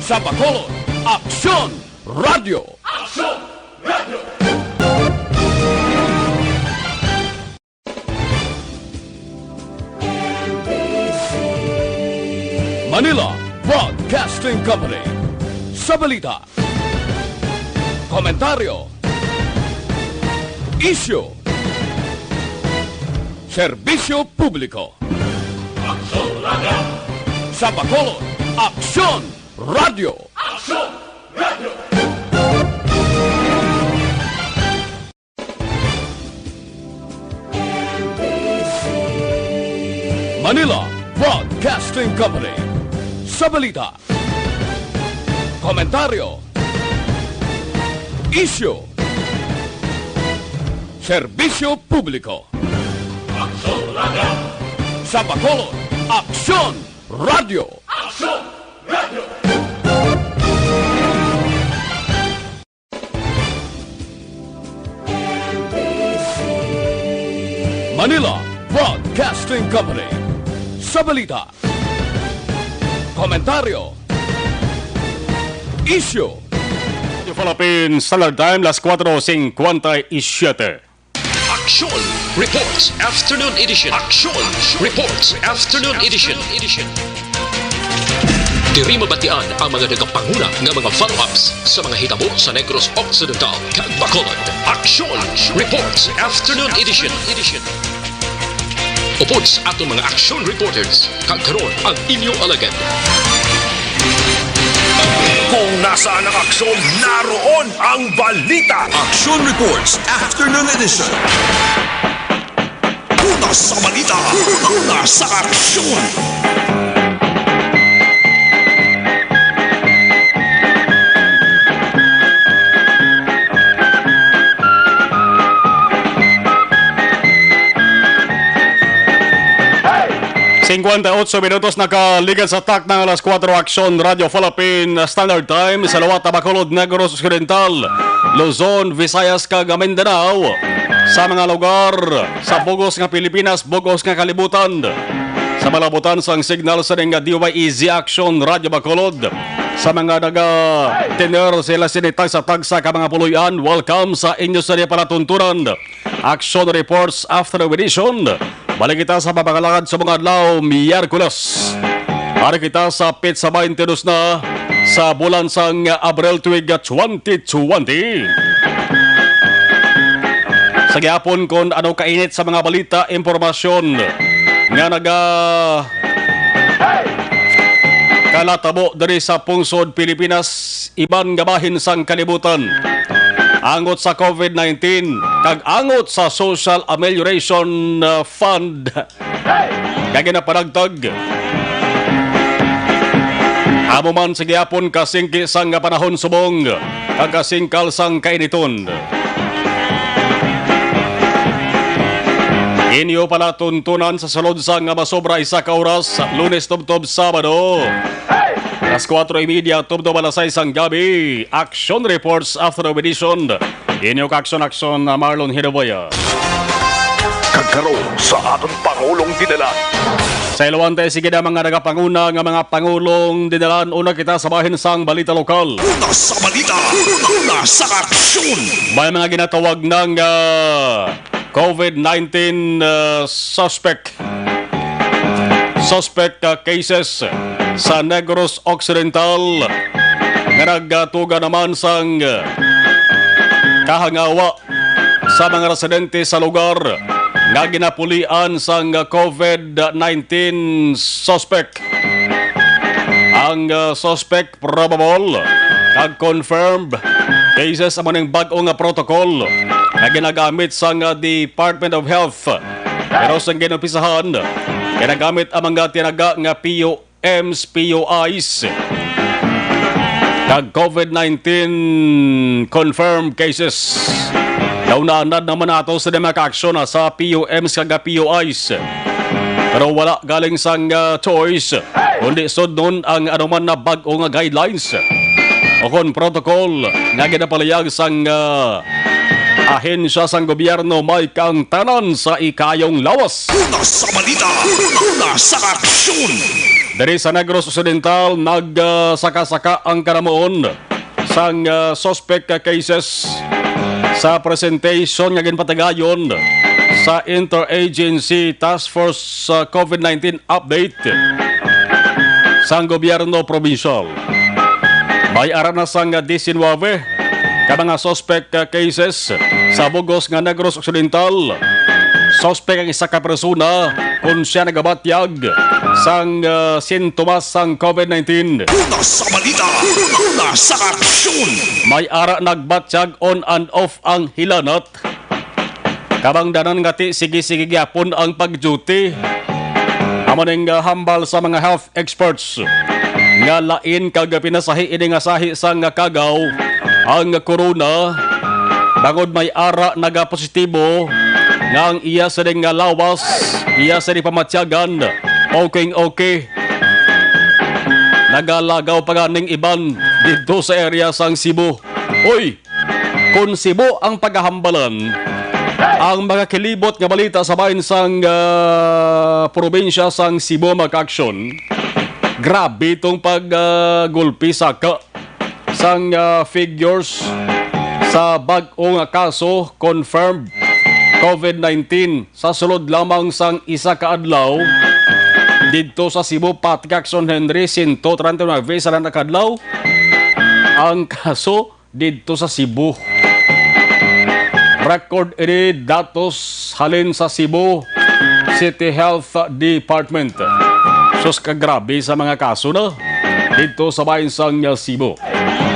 Sa Bacolod, Aksyon Radio! Aksyon Radio! Manila Broadcasting Company. Sa balita, komentaryo, issue, serbisyo publiko. Aksyon Radio! Sa Bacolod, Aksyon Radio! Aksyon Radio! Manila Broadcasting Company. Sa balita, komentaryo, issue, serbisyo publiko. Aksyon Radio! Sa Bacolod, Aksyon Radio! Aksyon Radio! Manila Broadcasting Company. Sa balita, komentaryo, issue. Philippine Standard Time, las 4:57. Aksyon Reports Afternoon Edition. Aksyon Reports Afternoon Edition. Diri mabatian ang mga nagapanguna nga mga follow-ups sa mga hitabo sa Negros Occidental kag Bacolod. Aksyon Reports Afternoon Edition. Upod sa atong mga action reporters, kag karon ang inyong alagad. Kung nasaan ang aksyon, naroon ang balita. Action Reports Afternoon Edition. Una sa balita, una sa aksyon. Hey! 58 minutos nakaligan sa tak ng alas 4 Aksyon Radio Philippine Standard Time sa Lawat, Bacolod, Negros Occidental, Luzon, Visayas kag Mindanao, sa mga lugar sa bugos nga Pilipinas, bugos nga kalibutan, sa malabutan sang signal sa nga DYEZ Action Radio Bacolod, sa mga naga-tener sila sinitag sa tagsa ka mga puluyan, welcome sa inyo sa palatuntunan. Action Reports Afternoon Edition. Balik kita sa papangalakad sa mga adlaw, Miyerkules. Hari kita sa Pizza 22 na sa bulan sang Abril tuig 2020. Sa gihapon kung ano kainit sa mga balita, impormasyon nga kalatabo dari sa pungsod Pilipinas, iban nga bahin sang kalibutan. Angot sa COVID-19 kag angot sa Social Amelioration Fund kag ginapanagtag. Amo man sa gihapon kasingki sang panahon subong kag kasingkal sang kainiton. Inyo pala tuntunan sa sulod sang masobra isa ka oras, Lunes tubtob Sabado. Alas 4:30 tubtob alas 6 ang gabi. Action Reports Afternoon Edition. Inyo ka-aksyon Marlon Hidaboya. Kagkaroon sa atong Pangulong dinala. Sa ilawan tayo sige na mga nagapanguna nga mga Pangulong dinalan. Una kita sa bahin sang balita lokal. Una sa balita, una sa aksyon. May mga ginatawag ng COVID-19 suspect cases sa Negros Occidental nga nagtuga naman sang kahangawa sa mga residente sa lugar nga ginapulian sang COVID-19 suspect. Ang suspect probable kag confirmed cases amo ning bag-o nga protocol na ginagamit sa Department of Health. Pero sa ginupisahan, ginagamit ang mga tinaga nga POMs, POIs kag COVID-19 confirmed cases. Naunanad naman nato sa mga ka-aksyon sa POMs kag POIs. Pero wala galing sang choice, kundi sudnon ang anuman na bag-o nga guidelines o kon protocol nga ginapalayag sang ahensya sang gobyerno may kang tanan sa ikayong lawas. Una sa balita, una sa aksyon. Dari sa Negros Occidental, nagsaka-saka ang karamoon sang suspect cases sa presentation nga ginpatagayon sa Interagency Task Force COVID-19 update sang gobyerno provincial. May ara na sang 19 ka mga suspect cases sa bugos nga Negros Occidental. Suspect ang isa ka persona kung siya nagabatyag sang sintomas sang COVID-19. Una sa balita, una sa aksyon. May ara nagbatyag on and off ang hilanat. Kabangdanan ngati sige-sige gyapon ang pag-duty. Amo ning hambal sa mga health experts nga lain kag pinasahi ini nga sahi sang kagaw ang corona. Bangod may ara nagapositibo nga ang iya sa nga lawas, iya sa pamatyagan, okay. Nagalagaw pa ganing iban dito sa area sang Cebu. Oy, kung Cebu ang paghahambalan, ang mga kilibot nga balita sa bahin sang probinsya sang Cebu mag-aksyon, grabe itong paggulpi sa sang figures sa bag-ong kaso confirmed COVID-19 sa sulod lamang sang isa ka adlaw dito sa Cebu. Pat Jackson Henry 139 sa nakadlaw ang kaso dito sa Cebu. Record ini datos halin sa Cebu City Health Department. Sus kagrabe sa mga kaso na dito sa bahin sang Cebu.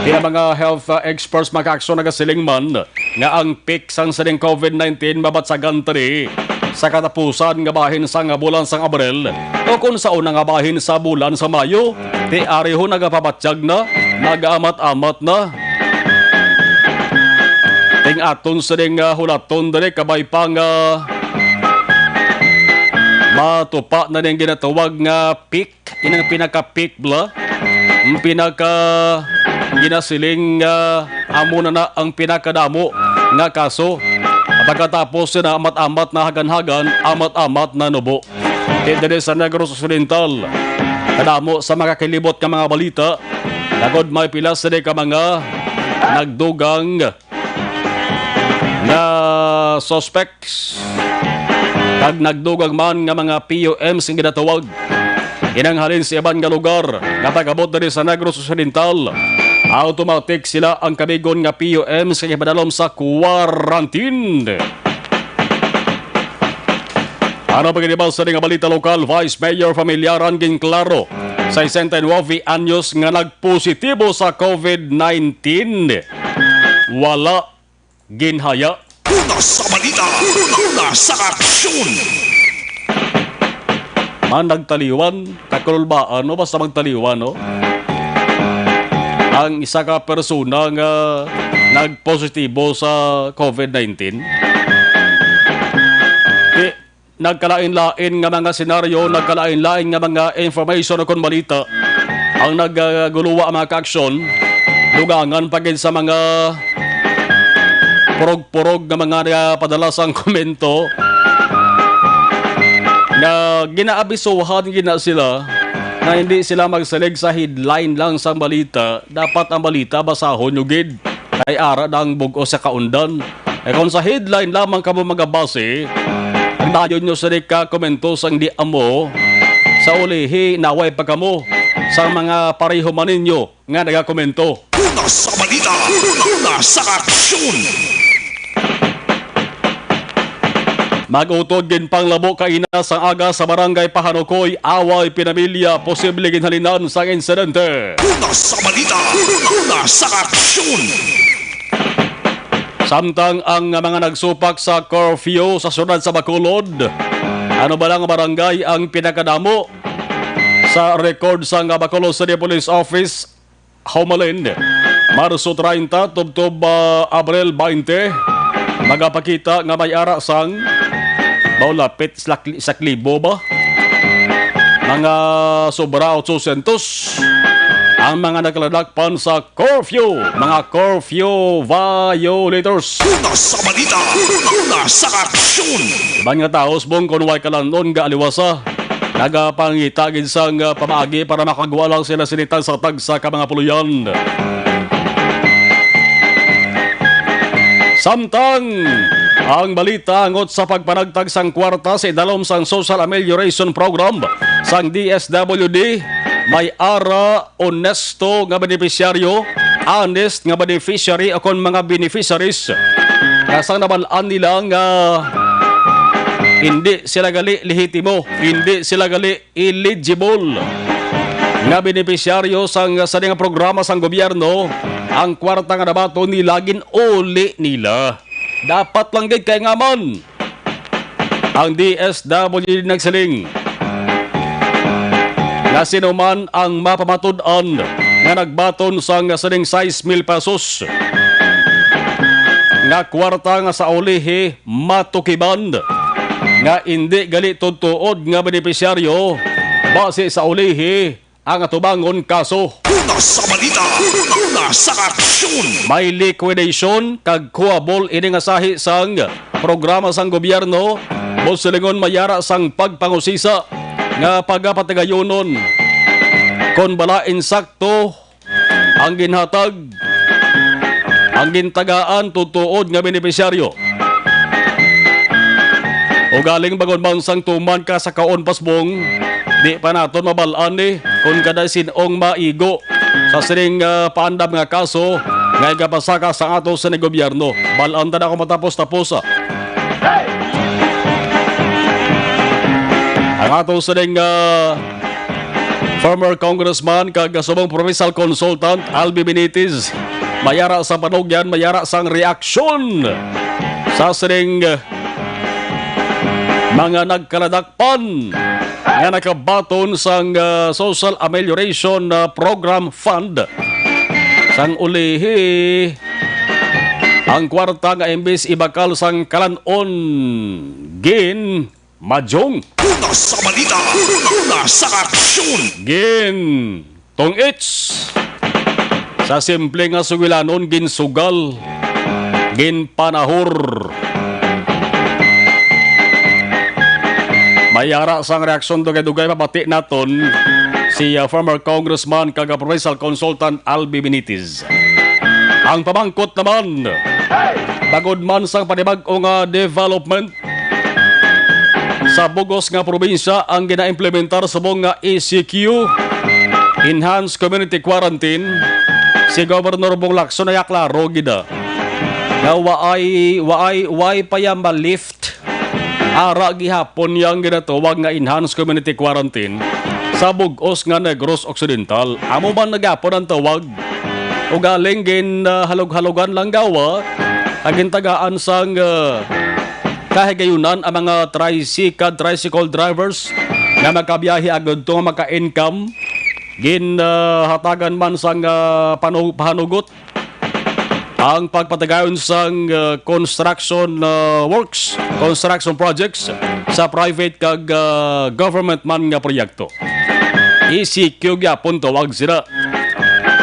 Kaya mga health experts makakso nagasiling man nga ang peak sang sading COVID-19 mabatsagan tari sa katapusan nga bahin sang bulan sang Abril o kung sa unang nga bahin sa bulan sa Mayo, ti ariho nagapabatsyag na, nagaamat-amat na. Ting aton sading hulaton dali kabay pang matupa na din ginatawag nga peak, inang pinaka-peak bla, ginasiling amo na ang pinakadamo nga kaso. Pagkatapos na amat-amat na hagan-hagan, amat-amat na nubo. Dito sa Negros Occidental, kadamo sa mga kilibot ka mga balita, nagod may pilas sa ka mga nagdugang na suspects kag nagdugang man nga mga POMs nga ginatawag. Inanghalin sa iban nga lugar nga pagabot diri sa Negros Occidental. Automatic sila ang kabigon nga POMs nga ipadalom sa quarantine. Ano pagkinibaw sa nga balita lokal, Vice Mayor Familiaran ginklaro sa 69 anyos nga nagpositibo sa COVID-19. Wala ginhaya. Una sa balita, una sa aksyon. Man nagtaliwan, kakulbaan, no? Basta magtaliwan, no? Ang isa ka persona nga nagpositibo sa COVID-19. Nagkalain-lain nga mga senaryo, nagkalain-lain nga mga information o balita ang nagguluwa ang mga ka-aksyon, lugangan pagin sa mga purog-purog nga mga padalasang komento na ginaabisuhan gina sila na hindi sila magsalig sa headline lang sa balita. Dapat ang balita basahon yung gid kay ara ng bugo sa kaundan. Kung sa headline lamang ka mo magabase, ang dayon nyo sa ka komento sang di amo sa ulihi naway pa kamo sa mga pareho man ninyo nga nagakomento. Una sa balita, una sa aksyon. Mag-utod gin pang labo kaina sang aga sa barangay Pahanukoy, away pinamilya, posible ginhalinan sang insidente. Una sa balita, una sa aksyon. Samtang ang mga nagsupak sa curfew sa syudad sa Bacolod, ano ba lang barangay ang pinakadamo sa record sa Bacolod City Police Office, Homeland, Marso 30, tubtob Abril 20, magapakita nga may ara sang maulapit sa klibo ba? Mga sobra 800 ang mga nagladakpan sa curfew, mga curfew violators. Una sa balita, una sa aksyon. Iban nga taos bong kunway kalanon nga aliwasa, nagapangitagin sang pamaagi para makagawa lang sila sinitan sa tagsa ka mga puluyan. Samtang ang balita ngot sa pagpanagtag sang kwarta sa idalom sang Social Amelioration Program sang DSWD, may ara honesto nga beneficiaryo, honest nga beneficiary o kon mga beneficiaries kasang nabalaan nila nga hindi sila gali lehitimo, hindi sila gali eligible nga beneficiaryo sang nga programa sang gobyerno. Ang kwarta nga nabato nilagin uli nila. Dapat lang gid kay ngaman ang DSWD nagsiling nga sino man ang mapamatud-an nga nagbaton sang saning 6,000 pesos nga kwarta nga sa ulihi matukiban nga hindi gali tutuod nga beneficiaryo base sa ulihi ang atubangon kaso. Una sa balita, una sa aksyon. May liquidation kag kuhabol ini nga sahi sang programa sang gobyerno busilingon mayara sang pagpangusisa nga pagapatigayonon kon bala insakto ang ginhatag ang gintagaan tutuod nga beneficiaryo. O galing bagon bansang tuman ka sa kaon pasbong, di pa naton mabalaan ni kung kada sinong maigo sa sining paandam nga kaso nga igapasaka sa ato sa gobyerno. Balaan ta na ako matapos-tapos. Ang ato sa former congressman kag subong provincial consultant Albi Benitez mayara sa panugyan, mayara sang reaksyon sa sining mga nagkaladakpan nga nakabaton sang Social Amelioration Program Fund sang ulihi ang kwarta nga imbes ibakal sang kalanon gin majong. Una sa balita, una sa aksyon. Gin tong-its sa simple nga sugilanon gin sugal gin panahor. Mayara sang reaksyon dugay-dugay mabati naton si former congressman kag provincial consultant Albi Benitez. Ang pamangkot naman bagod man sang panibag-o nga development sa bugos nga probinsya ang gina-implementar sa buong nga ECQ, Enhanced Community Quarantine. Si Governor Bong Lacson ay klaro gida nga waay pa yan ma-lift ara gihapon yang ginatawag nga Enhanced Community Quarantine sa bugos nga Negros Occidental. Amo man nagapon ang tawag o galing gin halog-halogan lang gawa ang gintagaan sang kahigayunan ang mga tricycle drivers na magkabiyahe agad to nga maka-income gin hatagan man sang panugot ang pagpatagayon sang construction works, construction projects sa private kag government man nga proyekto. ECQ gyapon tawag sila.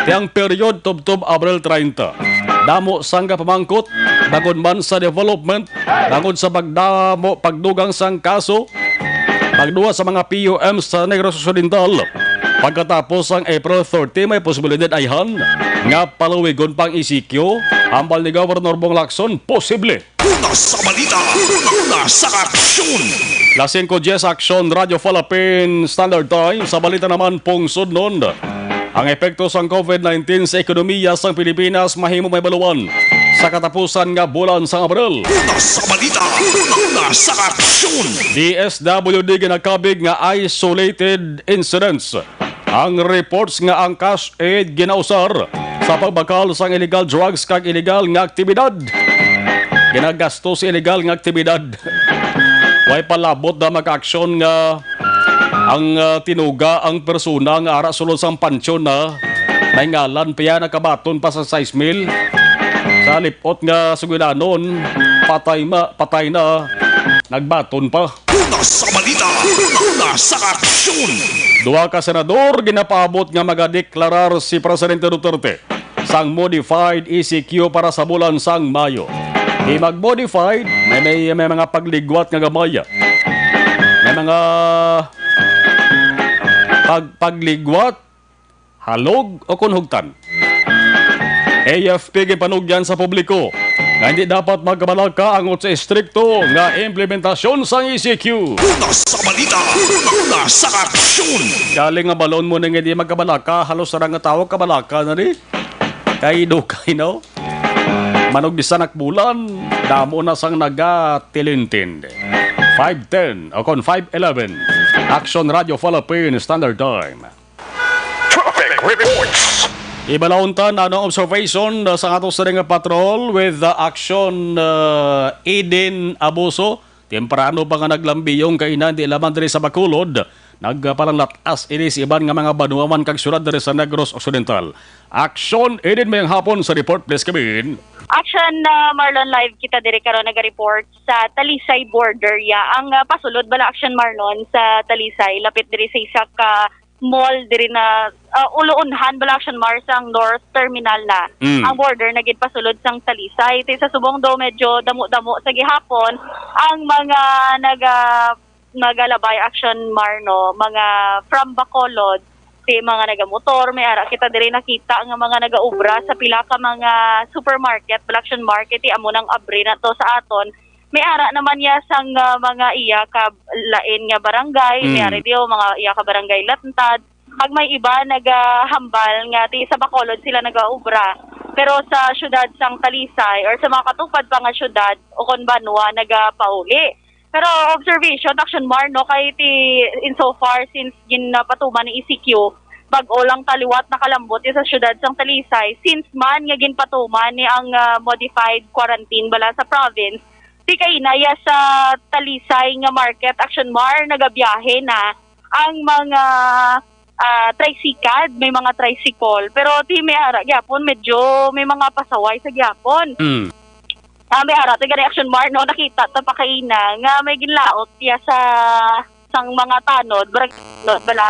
Tiyang period tub-tub Abril 30. Damo sang pamangkot bagon man sa development, bagon sa pagdugang sang kaso, pagduwa sa mga PUM sa Negros Occidental. Pagkatapos ang April 30, may posibilidad ayhan nga paluwigon pang ECQ, ambal ni Governor Bong Lacson, posible. Una sa balita, una sa aksyon. Lasing ko Jess Action Radio Philippine Standard Time. Sa balita naman pong sudnon, ang epekto sang COVID-19 sa ekonomiya sang Pilipinas mahimo may baluan sa katapusan nga bulan sang Abril. Una sa balita, una sa aksyon. DSWD ginakabig nga isolated incidents. Ang reports nga ang cash aid ginausar sa pagbakal sang illegal drugs kag illegal nga aktibidad. Ginagasto sa illegal nga aktibidad. Way palabot na mag-aksyon nga ang tinuga ang persona nga ara sulod sang pansyon na may ngalan piya nakabaton pa sa 6,000 sa lipot nga sugilanon patay na nagbaton pa. Una sa balita, una sa aksyon. Duha ka senador ginapaabot nga magadeklarar si Presidente Duterte sang modified ECQ para sa bulan sang Mayo. Di mag-modified, may mga pagligwat nga gamaya. May nga pagligwat, halog o kunhugtan. AFP gipanugyan sa publiko nga hindi dapat magkabalaka angot sa estrikto nga implementasyon sa ECQ. Una sa balita, una sa aksyon. Galing nga balon mo nang hindi magkabalaka, halos sarang nga tawag kabalaka na rin. Kay dukay, no? Manog di sanak bulan, damo na sang nagatilintind. 5:10 o kon 5:11. Action Radio Philippine Standard Time. Traffic reports. Ibalauntan ang observation sa atong sa nga patrol with action Eden Abuso. Temprano pa nga naglambiyong kainan di laman diri sa Bacolod. Nagpalanglatas ini si iban nga mga banuaman kag syudad diri sa Negros Occidental. Action Eden mayang hapon sa report please Kevin. Action Marlon live kita diri karon naga-report sa Talisay border ya. Ang pasulod bala Action Marlon sa Talisay lapit diri sa isa ka mall diri na uluunhan bala Action Mar sang North Terminal na. Ang border na gid pasulod sang Talisay. Iti sa subong do medyo damo-damo sa gihapon ang mga nagalabay Action Mar no, mga from Bacolod ti mga nagamotor, may ara kita diri nakita nga mga nagaubra sa pila ka mga supermarket, Action Market, amo nang abri na to sa aton. May ara naman ya sang mga iya ka lain nga barangay, may ara diyo mga iya ka barangay Latantad. Pag may iba nagahambal nga ti sa Bacolod sila nagaubra. Pero sa syudad sang Talisay or sa mga katupad pa nga syudad o kon Banwa nagapauli. Pero observation, Action Mar, no, kay ti insofar since ginapatuman ni ECQ, bag-o lang taliwat na kalambot sa syudad sang Talisay, since man nga ginpatuman ni ang modified quarantine bala sa province, di kay inaya sa Talisay nga market, Action Mar, nagabiyahe na ang mga tricycad, may mga tricycle, pero ti may ara gyapon medyo may mga pasaway sa gyapon. May ara ti gani Action Mar no nakita ta pa kaina nga may ginlaot ya sa sang mga tanod bala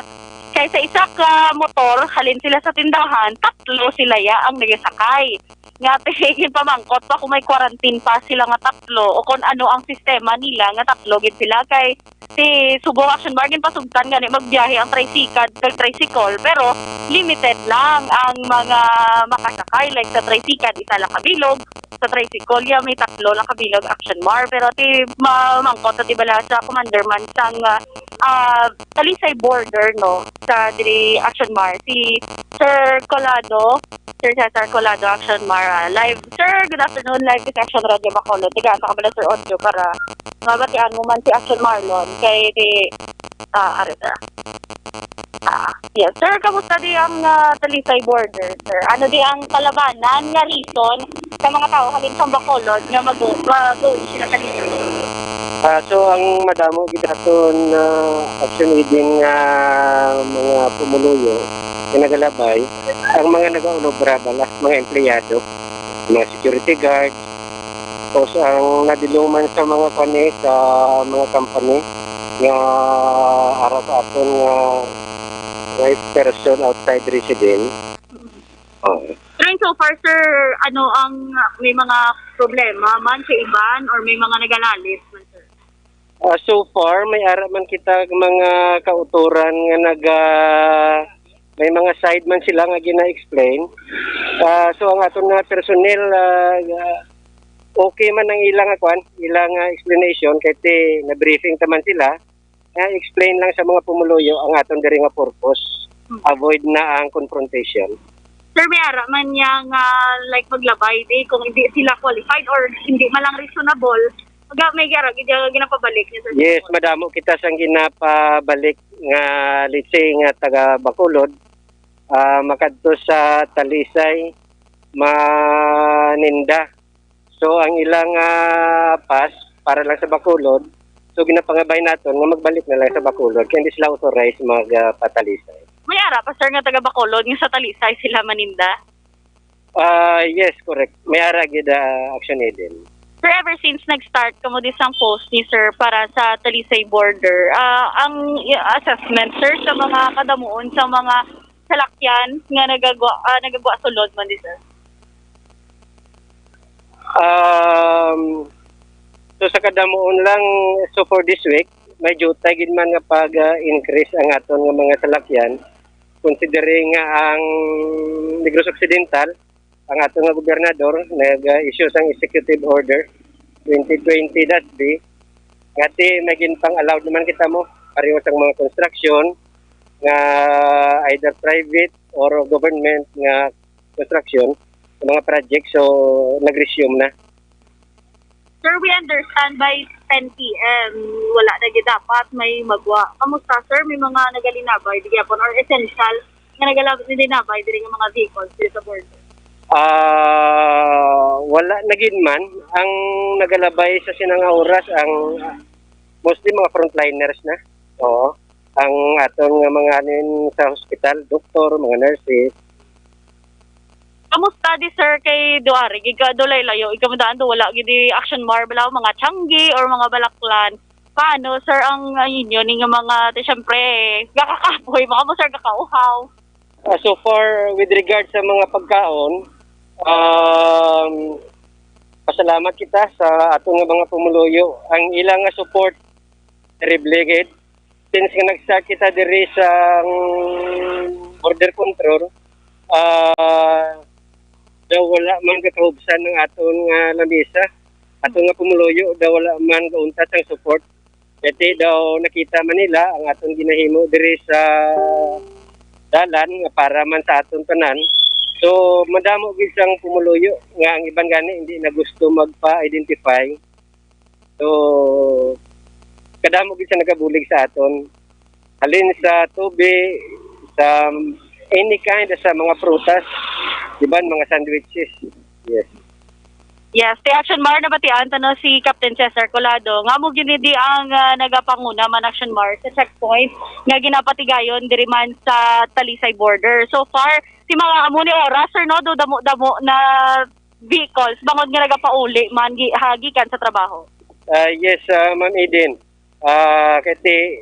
kay sa isa ka motor halin sila sa tindahan, tatlo sila ya ang nagsakay. Nga tigin pamangkot pa kung may quarantine pa sila nga tatlo o kung ano ang sistema nila nga tatlo gid sila kay si subong Action Mar gin pasugtan gani magbiyahe ang tricycle pero limited lang ang mga makasakay like sa tricycle isa lang kabilog, sa tricycle ya may tatlo lang kabilog Action Mar pero ti mamangkot ti bala sa commander man sang Talisay border no sa diri Action Mar si Sir Cesar Colado Action Mar live. Sir, good afternoon, live sa Action Radio Bacolod. Tigaan sa kabala Sir Audio para mabatian mo man si Action Marlon kay di arita. Yes, sir, kamusta di ang Talisay border, sir? Ano di ang kalabanan nga reason sa mga tao halin sa Bacolod nga mag-go sila Talisay? So ang madamo gitaton action din nga mga pumuluyo nga nagalabay ang mga nagaulobra bala mga empleyado, mga security guards, o ang nadiluman sa mga kani sa mga company nga ara sa aton nga person outside resident. And so far, sir, ano ang may mga problema man sa iban or may mga nagalalis man, sir? So far, may ara man kita mga kauturan nga may mga side man sila nga gina-explain. So ang aton nga personnel okay man ang ilang explanation kay na briefing taman sila. Explain lang sa mga pumuluyo ang aton diri nga purpose. Avoid na ang confrontation. Sir, may ara man niya nga like maglabay di kung hindi sila qualified or hindi man lang reasonable. May ginapabalik niya, sir? Yes, madamo kita sang ginapabalik nga let's say nga taga Bacolod makadto sa Talisay maninda. So ang ilang pass para lang sa Bacolod. So ginapangabay naton nga magbalik na lang sa Bacolod kaya hindi sila authorized magpatalisay. May ara pa, sir, nga taga Bacolod nga sa Talisay sila maninda? Yes, correct. May ara gid action din. Sir, ever since nag-start kamo disang post ni sir para sa Talisay border, ang assessment, sir, sa mga kadamuon, sa mga salakyan nga nagagwa sulod man di, sir? So sa kadamuon lang, so for this week, may jutay gid man nga pag-increase ang aton nga mga salakyan, considering nga ang Negros Occidental, ang aton nga gobernador nag-issue sang executive order 2020-B ngati maging pang-allowed naman kita mo pareho sang mga construction nga either private or government nga construction sa mga project, so nag-resume na. Sir, we understand by 10 p.m. wala na gid dapat may magwa. Kamusta, sir? May mga nagalinabay di gyapon or essential nga nagalinabay diri nga mga vehicles dito sa border? Wala na gid man ang nagalabay sa sinanga oras ang mostly mga frontliners na. Oo. Ang aton nga mga anin sa hospital, doktor, mga nurses. Kamusta di sir kay Duari? Giga dulay layo. Ikamandaan do wala gid action mar balaw mga Changi or mga Balaklan. Paano sir ang inyo ning mga syempre gakakapoy mga mo sir kakauhaw? So far with regard sa mga pagkaon, pasalamat kita sa atong nga mga pumuluyo. Ang ilang nga support terrible gid. Since nga nag-start kita diri sa border control, daw wala man kakaubsan ng aton nga lamisa. Aton nga pumuluyo, daw wala man kauntas ang support. Kasi daw nakita man nila ang aton ginahimo diri sa dalan nga para man sa aton tanan. So madamo gid sang pumuluyo nga ang iban gani hindi na gusto magpa-identify. So kadamo gid sa nagabulig sa aton. Halin sa tubig, sa any kind sa mga prutas, iban mga sandwiches. Yes. Yes, ti action mar na batian tano si Captain Cesar Colado. Nga mo ginidi ang nagapanguna man action mar sa checkpoint nga ginapatigayon diri man sa Talisay border. So far, si mga amo ni oras sir no do damo na vehicles bangod nga nagapauli man hagikan sa trabaho. Yes, Ma'am Eden. Kasi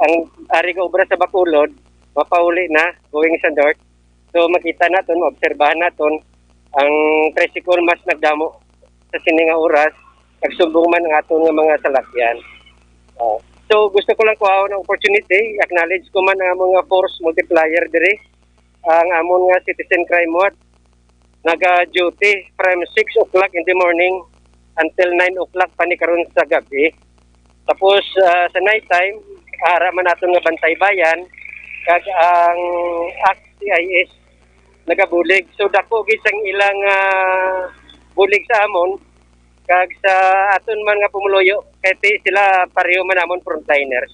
ang ari ka obra sa Bacolod, mapauli na going sa north. So makita naton, maobserbahan naton ang tricycle mas nagdamo sa sininga oras, nagsumbong man ang aton nga mga salakyan. So gusto ko lang kuhaon ng opportunity, acknowledge ko man ang mga force multiplier diri, ang amon nga citizen crime watch, naga-duty from 6 o'clock in the morning until 9 o'clock pa ni karon sa gabi. Tapos sa night time, ara man naton nga bantay bayan, kag ang CIS nagabulig. So dako gid sang ilang bulig sa amon kag sa aton man nga pumuluyo kay sila pareho man amon frontliners.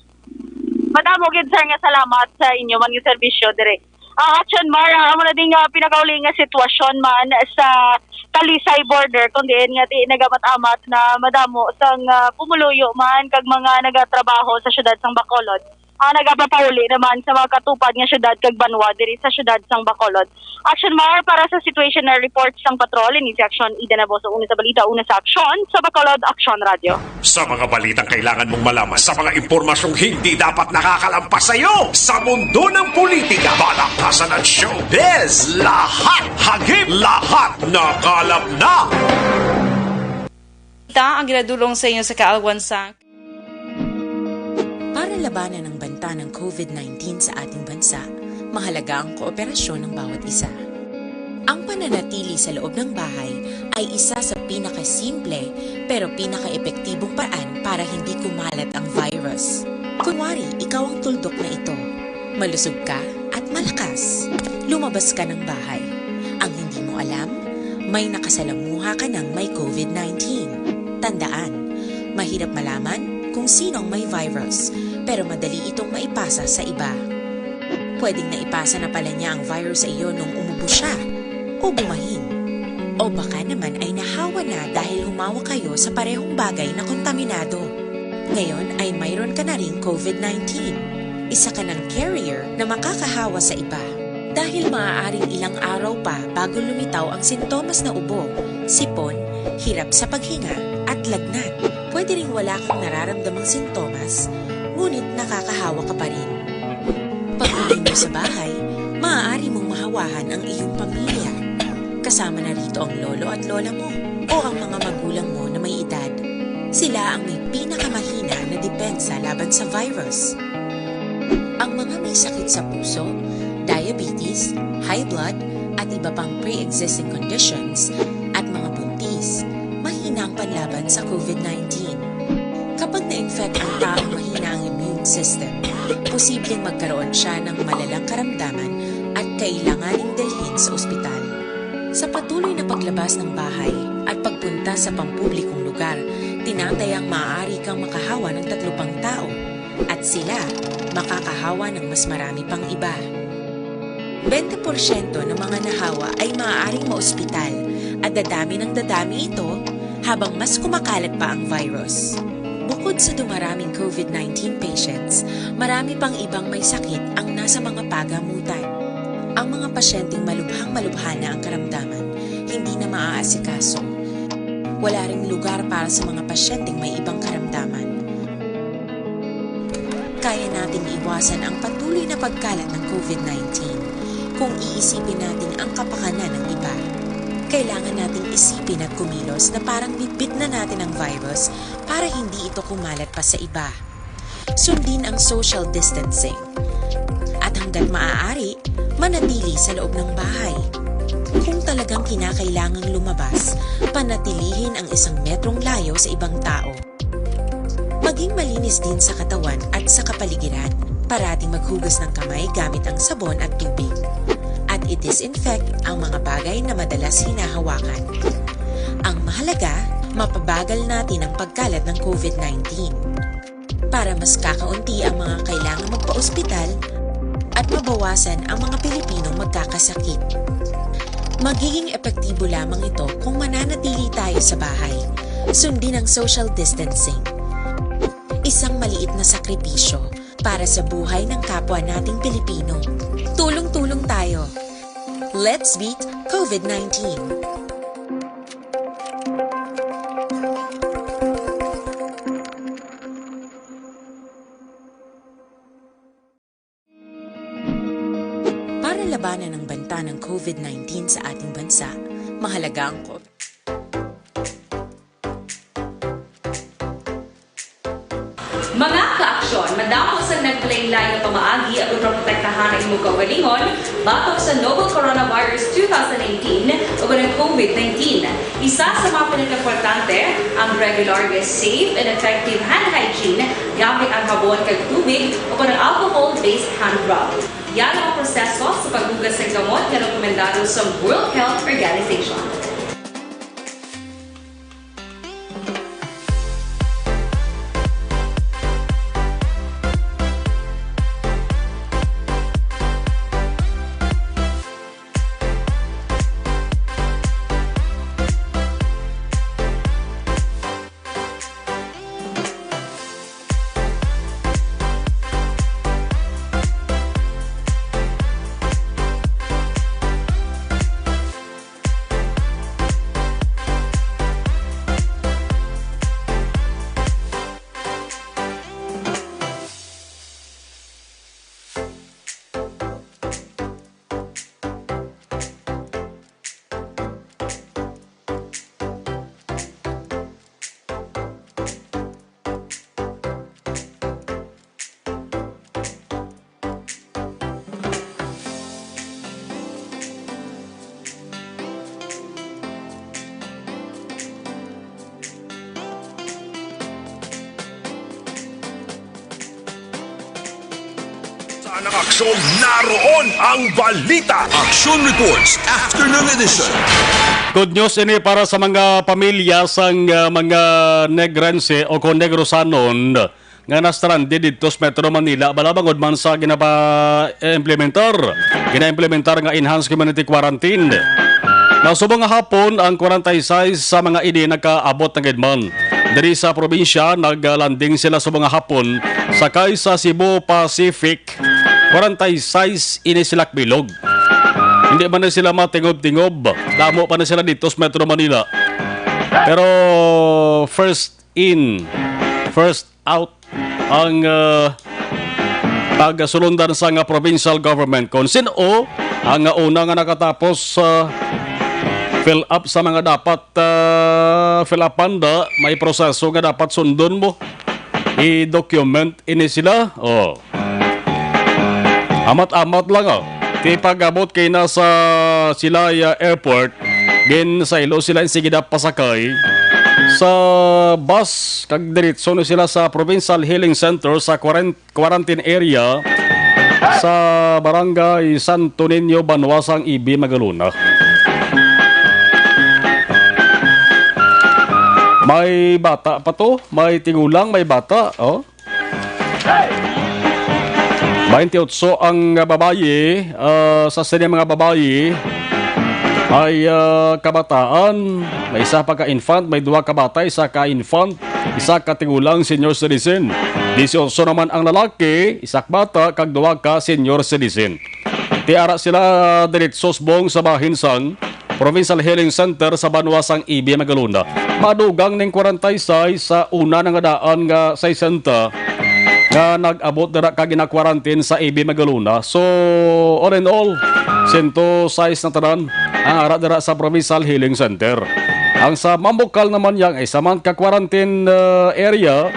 Madamo gid sir nga salamat sa inyo man nga serbisyo dire. Action mar amo na ding pinakauli nga sitwasyon man sa Talisay border kundi nga ti nagamat-amat na madamo sang pumuluyo man kag mga nagatrabaho sa syudad sang Bacolod. Nagapapauli naman sa mga katupad nga syudad kag Banwa diri sa syudad sang Bacolod. Action mar para sa situational report sang patrol ni Action Ida Naboso una sa balita una sa Action sa Bacolod Action Radio. Sa mga balitang kailangan mong malaman, sa mga impormasyong hindi dapat nakakalampas sa iyo, sa mundo ng politika, balakasan at showbiz, lahat hagip, lahat nakalap na. Ita ang ginadulong sa inyo sa kaalwansa. Para labanan ang banta ng COVID-19 sa ating bansa, mahalaga ang kooperasyon ng bawat isa. Ang pananatili sa loob ng bahay ay isa sa pinakasimple pero pinaka-epektibong paraan para hindi kumalat ang virus. Kunwari, ikaw ang tuldok na ito. Malusog ka at malakas. Lumabas ka ng bahay. Ang hindi mo alam, may nakasalamuha ka ng may COVID-19. Tandaan, mahirap malaman kung sinong may virus, pero madali itong maipasa sa iba. Pwedeng naipasa na pala niya ang virus sa iyo nung umubo siya, o bumahin. O baka naman ay nahawa na dahil humawa kayo sa parehong bagay na kontaminado. Ngayon ay mayroon ka na ring COVID-19. Isa ka ng carrier na makakahawa sa iba. Dahil maaaring ilang araw pa bago lumitaw ang sintomas na ubo, sipon, hirap sa paghinga at lagnat. Pwede ring wala kang nararamdamang sintomas, ngunit nakakahawa ka pa rin. Pag-uwi mo sa bahay, maaari mong mahawahan ang iyong pamilya. Kasama na rito ang lolo at lola mo o ang mga magulang mo na may edad. Sila ang may pinakamahina na depensa laban sa virus. Ang mga may sakit sa puso, diabetes, high blood, at iba pang pre-existing conditions at mga buntis, mahina ang panlaban sa COVID-19. Kapag na-infect ang taong mahina ang immune system, posibleng magkaroon siya ng malalang karamdaman at kailanganing dalhin sa ospital. Sa patuloy na paglabas ng bahay at pagpunta sa pampublikong lugar, tinatayang maaari kang makahawa ng 3 pang tao at sila makakahawa ng mas marami pang iba. 20% ng mga nahawa ay maaaring maospital at dadami ng dadami ito habang mas kumakalat pa ang virus. Bukod sa dumaraming COVID-19 patients, marami pang ibang may sakit ang nasa mga pagamutan. Ang mga pasyenteng malubhang-malubha na ang karamdaman, hindi na maaasikaso. Wala ring lugar para sa mga pasyenteng may ibang karamdaman. Kaya nating iwasan ang patuloy na pagkalat ng COVID-19 kung iisipin natin ang kapakanan ng iba. Kailangan nating isipin at kumilos na parang bitbit na natin ang virus para hindi ito kumalat pa sa iba. Sundin ang social distancing. At hanggat maaari, manatili sa loob ng bahay. Kung talagang kinakailangang lumabas, panatilihin ang 1 metrong layo sa ibang tao. Maging malinis din sa katawan at sa kapaligiran. Parating maghugas ng kamay gamit ang sabon at tubig. At i-disinfect ang mga bagay na madalas hinahawakan. Ang mahalaga, mapabagal natin ang pagkalat ng COVID-19 para mas kakaunti ang mga kailangang magpa-ospital at mabawasan ang mga Pilipinong magkakasakit. Magiging epektibo lamang ito kung mananatili tayo sa bahay. Sundin ang social distancing. Isang maliit na sakripisyo para sa buhay ng kapwa nating Pilipino. Tulong-tulong tayo. Let's beat COVID-19. Para labanan ang banta ng COVID-19 sa ating bansa, mahalaga ang Mga kaaksyon, madamo sa naglaylay na pamaagi at uprotektahan ang imong kaugalingon batok sa novel coronavirus 2018 o ng COVID-19. Isa sa mga pinaka-importante ang regular, safe, and effective hand hygiene gamit ang habon kag tubig o ng alcohol-based hand rub. Yan ang proseso sa paghugas ng gamot na rekomendado sa World Health Organization. Saan ang aksyon? Naroon ang balita. Action Reports Afternoon Edition. Good news ini para sa mga pamilya sang mga Negrense o kung Negrosanon nga na-stranded dito sa Metro Manila. Balabangod man sa gina-implementar nga enhanced community quarantine. Nasubong nga hapon ang 46 sa mga ini nagkaabot ng Edman. Dari sa probinsya, naglanding sila sa mga hapon sakay sa Cebu Pacific. 46 ini silak bilog. Hindi man na sila matingob-tingob. Damo pa na sila dito sa Metro Manila. Pero first in, first out ang pagsulundan sa nga provincial government. Kung sino ang una nga nakatapos fill up sa mga dapat Filapanda, may proseso nga dapat sundon mo. I-document ini sila. Oh. Amat-amat lang oh. Ti pag-abot kay nasa Silaya Airport, gin sa ilo sila sige na pasakay sa bus kag diretso no sila sa Provincial Healing Center sa quarantine area sa Barangay Santo Niño, Banwasang Ibi, Magaluna. May bata pa to, may tigulang, may bata, oh. 28 ang babaye, sa sinin mga babaye ay kabataan, may isa pa ka-infant, may 2 kabata, isa ka-infant, isa ka-tigulang senior citizen. 18 naman ang lalaki, isak bata, kag 2 ka senior citizen. Tiara sila diretsos bong sa Bahinsang Provincial Healing Center sa Banwasang Ibi, Magaluna. Madugang ning 46 sa una nga daan nga 60 nga nag-abot dira ka gina-quarantine sa Ibi, Magaluna. So, all in all, 106 na tanan ang ara dira sa Provincial Healing Center. Ang sa Mambukal naman yang ay sa man ka-quarantine area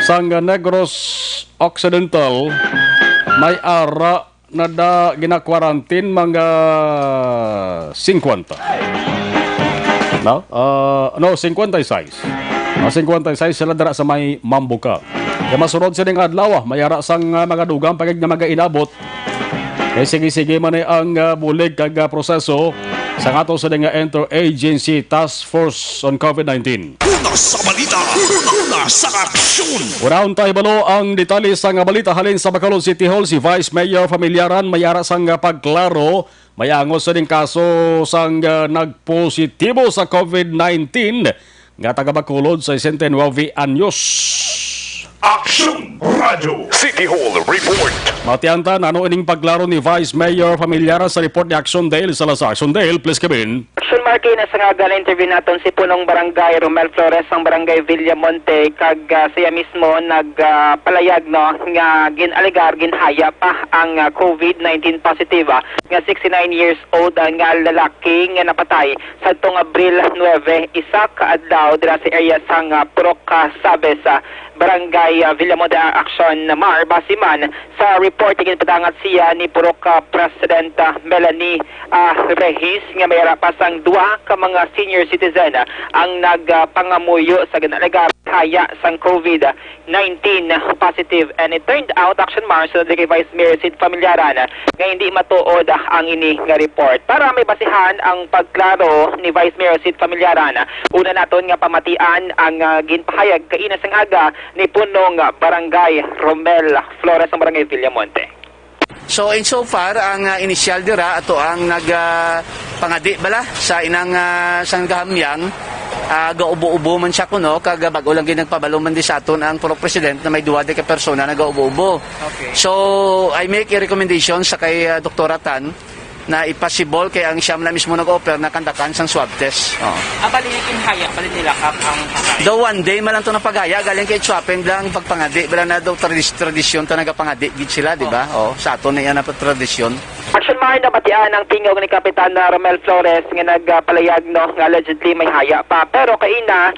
sa Negros Occidental, may ara na da gina-quarantine mga 50. No? 56. 56 sila dira sa may Mambuka. Kaya masunod silang adlaw, mayara sang mga dugang pagig na mag-inabot. Kaya sige-sige man ang bulig kag proseso sa ato sa nga Interagency Task Force on COVID-19. Una sa balita, una sa aksyon. Unaon tayo balo ang detalye sa nga balita halin sa Bacolod City Hall. Si Vice Mayor Familiaran mayara sang pagklaro, may angos sa ding kaso sang nagpositibo sa COVID-19 nga taga Bacolod sa 69 anyos. Aksyon Radio City Hall Report. Matianta, ano ining paglaro ni Vice Mayor Familiaran sa report ni Action Dale Salazar. Action Dale, please come in. Action Marquez, sa nga gala interview naton si punong barangay Romel Flores ang barangay Villamonte kag siya mismo nagpalayag no nga ginaligar ginhaya pa ang COVID-19 positive nga 69 years old nga lalaki nga napatay sa tong Abril 9 isa ka adlaw dira sa area sang Purok Sabes barangay Villamonte Action Mar Basiman. Sa report ginpadangat siya ni Purok President Melanie Rehis nga mayara pa sang 2 ka mga senior citizen ang nagpangamuyo sa ginalagar haya sang COVID-19 positive, and it turned out Action Mar sa kay Vice Mayor Sid Familiaran nga hindi matuod ang ini nga report. Para may basihan ang pagklaro ni Vice Mayor Sid Familiaran, una naton nga pamatian ang ginpahayag kaina sang aga ni punong barangay Romel Flores ng barangay Villamonte. So insofar ang initial dira ato ang nagpangadi bala sa inang sang gahamyang gaubo-ubo man siya kuno kag bago lang ginagpabalo man di sa aton ang Purok President na may 2 ka persona na gaubo-ubo. Okay. So I make a recommendation sa kay Dr. Tan na ipassibol kay ang siyam na mismo nag-offer na kandakan sang swab test. Abalikin haya bali nila kap ang daw one day man lang to napagaya galing kay swapping lang pagpangadi bala na daw tradisyon ta nagapangadi gid sila di ba? Sa aton na yan na tradisyon. Action Mar na batian ang tingog ni Kapitan Romel Flores nga nagpalayag no nga allegedly may haya pa, pero kaina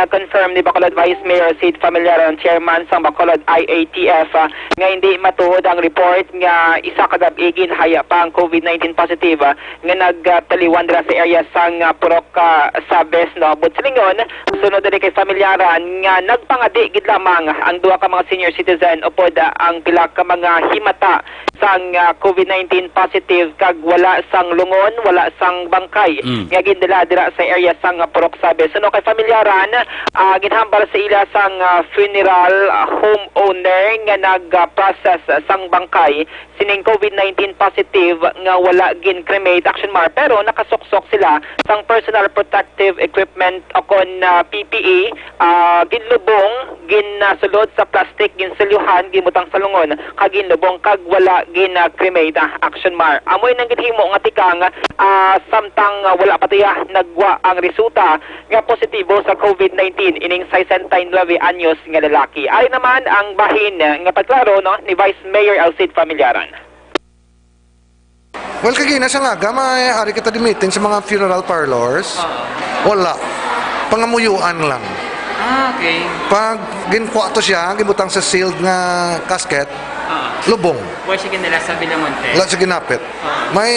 confirm ni Bacolod Vice Mayor Sid Familiaran, chairman sang Bacolod IATF nga hindi matuod ang report nga isa ka gabi haya pa ang COVID-19 positive nga nagtaliwan dira sa area sang Purok Sabes no. But silingon sunod diri kay Familiaran nga nagpangadi gid lamang ang 2 ka mga senior citizen upod ang pila ka mga himata sang COVID-19 positive kag wala sang lungon, wala sang bangkay nga gindala dira sa area sang Purok Sabes. No kay Familiaran ginhambal sa ila sang funeral home owner nga nag-process sang bangkay sining COVID-19 positive nga wala gin-cremate Action Mar, pero nakasuksok sila sang personal protective equipment o kon PPE ginlubong ginsulod sa plastic ginsilyuhan gimutang sa lungon kag ginlubong kag wala gin-cremate Action Mar. Amoy nang ginhimo nga tikang samtang wala patiya nagwa ang resulta nga positibo sa COVID-19 ining 69 anyos nga lalaki. Ay naman ang bahin nga pagklaro no ni Vice Mayor Alcid Familiaran. Well, kagina sa nga, maaari kita di meeting sa mga funeral parlors. Wala. pangamuyuan lang. Okay. Pag ginkuha to siya, gibutang sa sealed nga casket, lubong. Wala siya nila sa Villamonte. Wala sa ginapit. May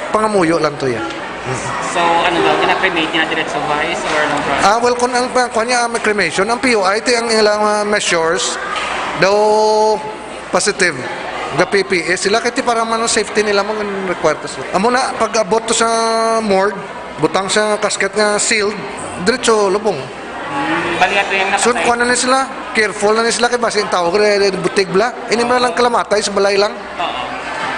pangamuyo lang to yan. So, ano daw, gina-cremate niya natin sa vice or anong process? Well, kung ang kanya may cremation, ang POI, ito ang ilang measures, daw positive. Ga PPE, sila kaya para man safety nila mga requirements. Amo na, pag abot to sa morgue, butang sa casket nga sealed, diretso lubong. Balikat yung nakatay. So, kuha na nila sila, careful na nila kay basi ang tao, butig bla. Ini mo lang kalamatay sa balay lang.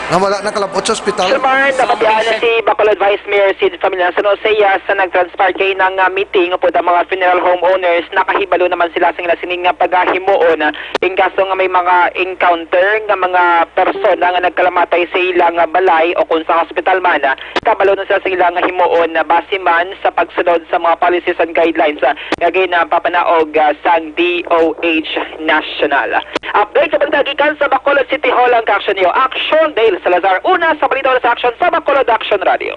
Na wala na kalapot sa ospital. Sir Mark, napatihan na si Bacolod Vice Mayor Sid Familia San Jose sa nag-transpire kay ng meeting po ang mga funeral homeowners. Nakahibalo naman sila sa sining nga paghahimuon. In kaso nga may mga encounter nga mga persona nga nagkalamatay sa ilang balay o kung sa hospital man, kabalo na sila sa ilang himuon na base man sa pagsunod sa mga policies and guidelines nga ginapapanaog sa DOH National. Update sa bandagikan sa Bacolod City Hall ang kaksyon niyo. Action Dale Salazar, una sa balita sa action sa Bacolod Action Radio.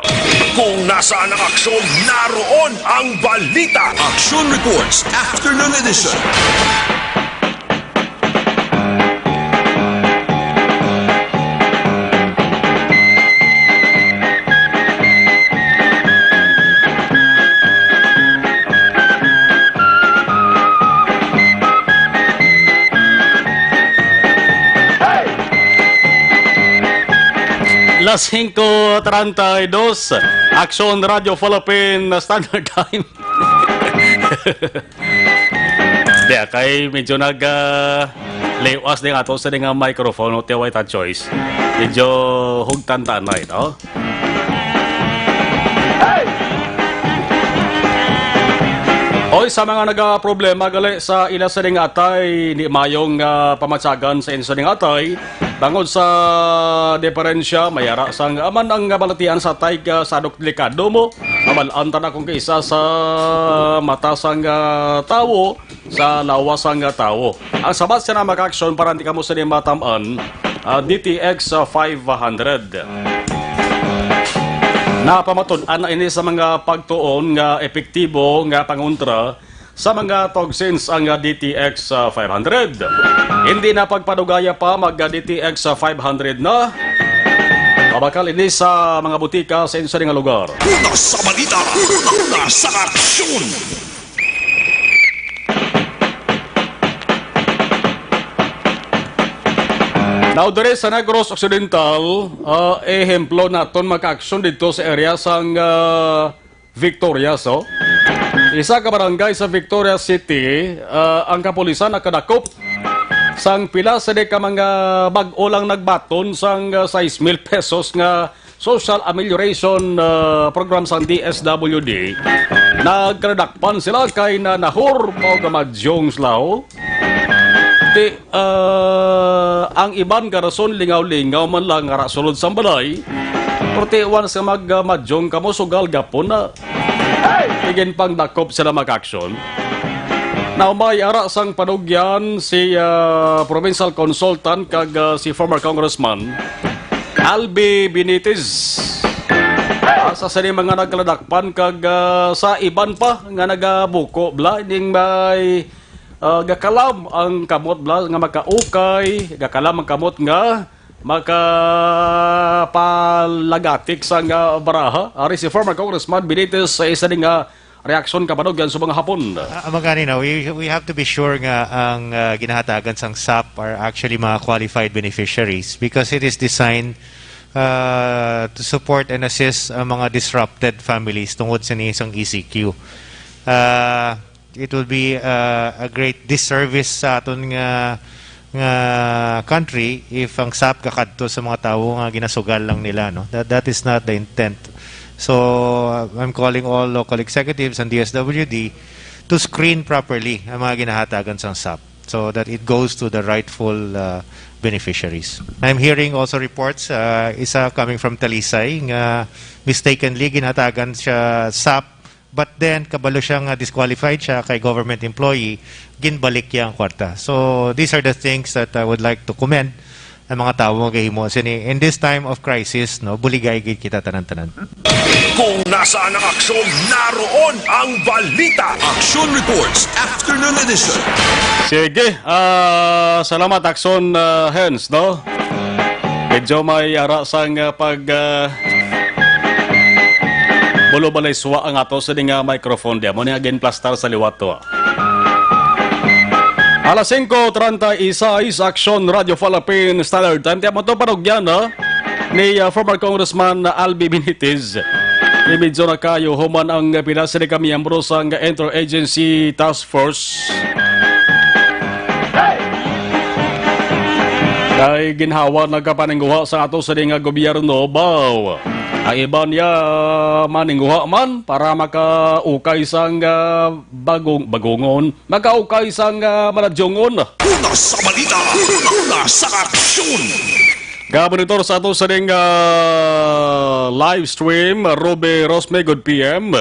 Kung nasaan ang aksyon, naroon ang balita. Action Reports Afternoon Edition. Las 5:32, Action Radio Philippine Standard Time. Di kay medyo lewas din ato sa nga microphone o tiway ta choice. Medyo hugtan-tan na ito. Oy, sa mga nagaproblema gali sa ila sa atay, ni mayong pamatsagan sa insa atay, bangod sa diferensya, mayara sang aman ang balatian sa atay sa delikado mo, mabalaan ta na kung kaisa sa mata sang tawo, sa lawas sang tawo. Ang sabat siya na mag-action para hindi ka mo sa matamaan, DTX 500. Napamatud-an na ini sa mga pagtuon nga epektibo nga panguntra sa mga toxins ang DTX 500. Hindi na pagpadugaya pa mag DTX 500 na. Mabakal ini sa mga butika sa insa nga lugar. Una sa balita, una sa aksyon. Now, dire sa Negros Occidental, ehemplo naton maka-aksyon dito sa area sang Victoria. So, isa ka barangay sa Victoria City, ang kapulisan nakadakop sang pila sa ka mga bag-o lang nagbaton sang 6,000 pesos nga social amelioration program sang DSWD. Nagkadakpan sila kay na nahur pao gamadyong slaw. Ang iban karason lingaw-lingaw man lang nga sulod sa balay. Porque once ka magmadyong kamo sugal gapon na igen pang dakop sila mag-action. Now may ara sang panugyan si provincial consultant kag si former congressman Albi Benitez. Sa sini mga nagladakpan kag sa iban pa nga nagabuko bla ning may gakalam ang kamot bla nga makaukay, gakalam ang kamot nga makapalagatik sa nga baraha. Ari si former congressman Benitez sa isa ding reaksyon kapanog yan sa mga hapon. Magkanina, we have to be sure nga ang ginahatagan sang SAP are actually mga qualified beneficiaries because it is designed to support and assist ang mga disrupted families tungod sa isang ECQ. It will be a great disservice sa aton nga country if ang SAP kakadto sa mga tao nga ginasugal lang nila, no? That is not the intent. So I'm calling all local executives and DSWD to screen properly ang mga ginahatagan sa SAP so that it goes to the rightful beneficiaries. I'm hearing also reports isa coming from Talisay nga mistakenly ginahatagan siya SAP. But then, kabalo siyang disqualified siya kay government employee, ginbalik niya ang kwarta. So, these are the things that I would like to commend ang mga tawo gahimo sini in this time of crisis, no, buligay gid kita tanan-tanan. Kung nasaan ang aksyon, naroon ang balita. Action Reports Afternoon Edition. Sige, salamat Akson Hens, no? Medyo may arasang pag bulo-balay suwa ang ato sa nga microphone diya. Muna again plastar sa liwat to. Alas 5:36 Action Radio Philippine Standard Time. Tiyan mo ito parugyan ni former Congressman Albi Benitez. Imidyo na kayo human ang pinasiri ka miyembro sa Interagency Task Force. Kay ginhawa nagkapaningguha sa ato sa nga gobyerno baw. Ang iba niya maningguha man para makaukay sang bagongon, makaukay sang manadyongon. Una sa balita, una sa aksyon. Gabonitor sa ato sa live stream, Ruby Rosme, good PM.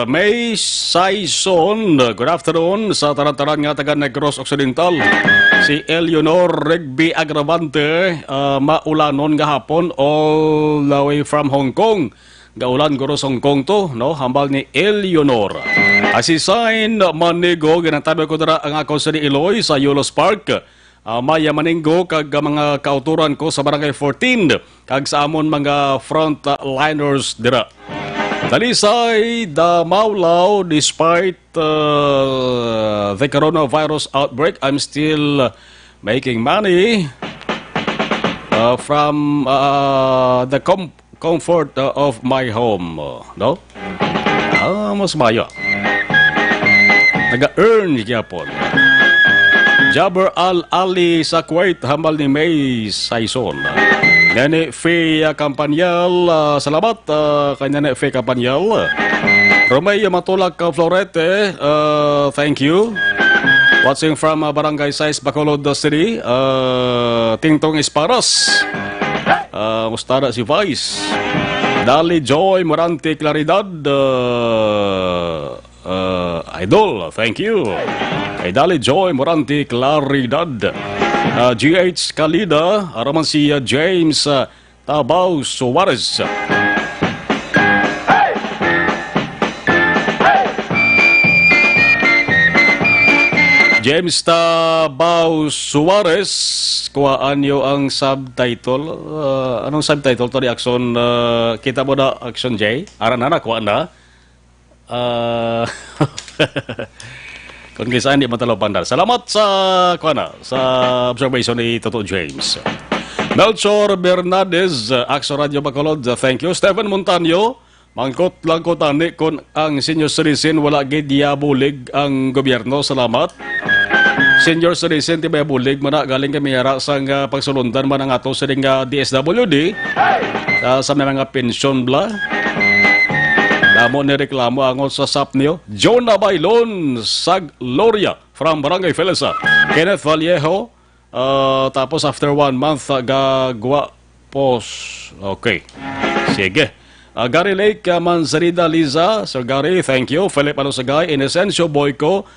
May Saison, good afternoon sa taran-taran nga taga Negros Occidental. Si Eleanor Rigby Agravante, maulanon gahapon all the way from Hong Kong. Gaulan guro sa Hong Kong to, no? Hambal ni Eleanor. Asisign Manigo, ginatabi ko dara ang ako sa ni Iloy sa Yulos Park. Maya Maninggo, kag mga kauturan ko sa Barangay 14, kag sa amon mga frontliners dira. Talisay the Maulaw, despite the coronavirus outbreak, I'm still making money from the comfort of my home. No? Mas mayo. Naga-earn yapon. Jabber Al-Ali sa Kuwait, hambal ni May Saison. Nene Faye Campanyal, salamat kay Nene Faye Campanyal. Romeo Matulak Florete, thank you. Watching from Barangay 6, Bacolod City, Tingtong Esparas, Mustada si Vice. Dali Joy Morante Claridad, Idol, thank you. Kay Dali Joy Morante Claridad. GH Kalida, araman si James Tabaw Suarez. James Tabaw Suarez, kuhaan niyo ang subtitle. Anong subtitle to ni Action? Kita mo na Action J? Aran na, kuhaan na. Kung kisaan, di matalaw pandar. Salamat sa observation ni Toto James. Melchor Bernadez, Axo Radio Bacolod, thank you. Stephen Montaño, mangkot lang ko tani kung ang senior citizen wala gidiabulig ang gobyerno. Salamat. Senior citizen ti bulig mana galing kami yara sa pagsulundan man ang ato sa DSWD sa mga pensyon bla. Damo ni reklamo angon sa SAP niyo. Jonah Bailon, Sag Gloria from Barangay Felesa. Kenneth Vallejo, tapos after 1 month, gagawa post. Okay. Sige. Gary Lake, Manzarida Liza, Sir Gary, thank you. Philip Alusagay, Inocencio Boyko,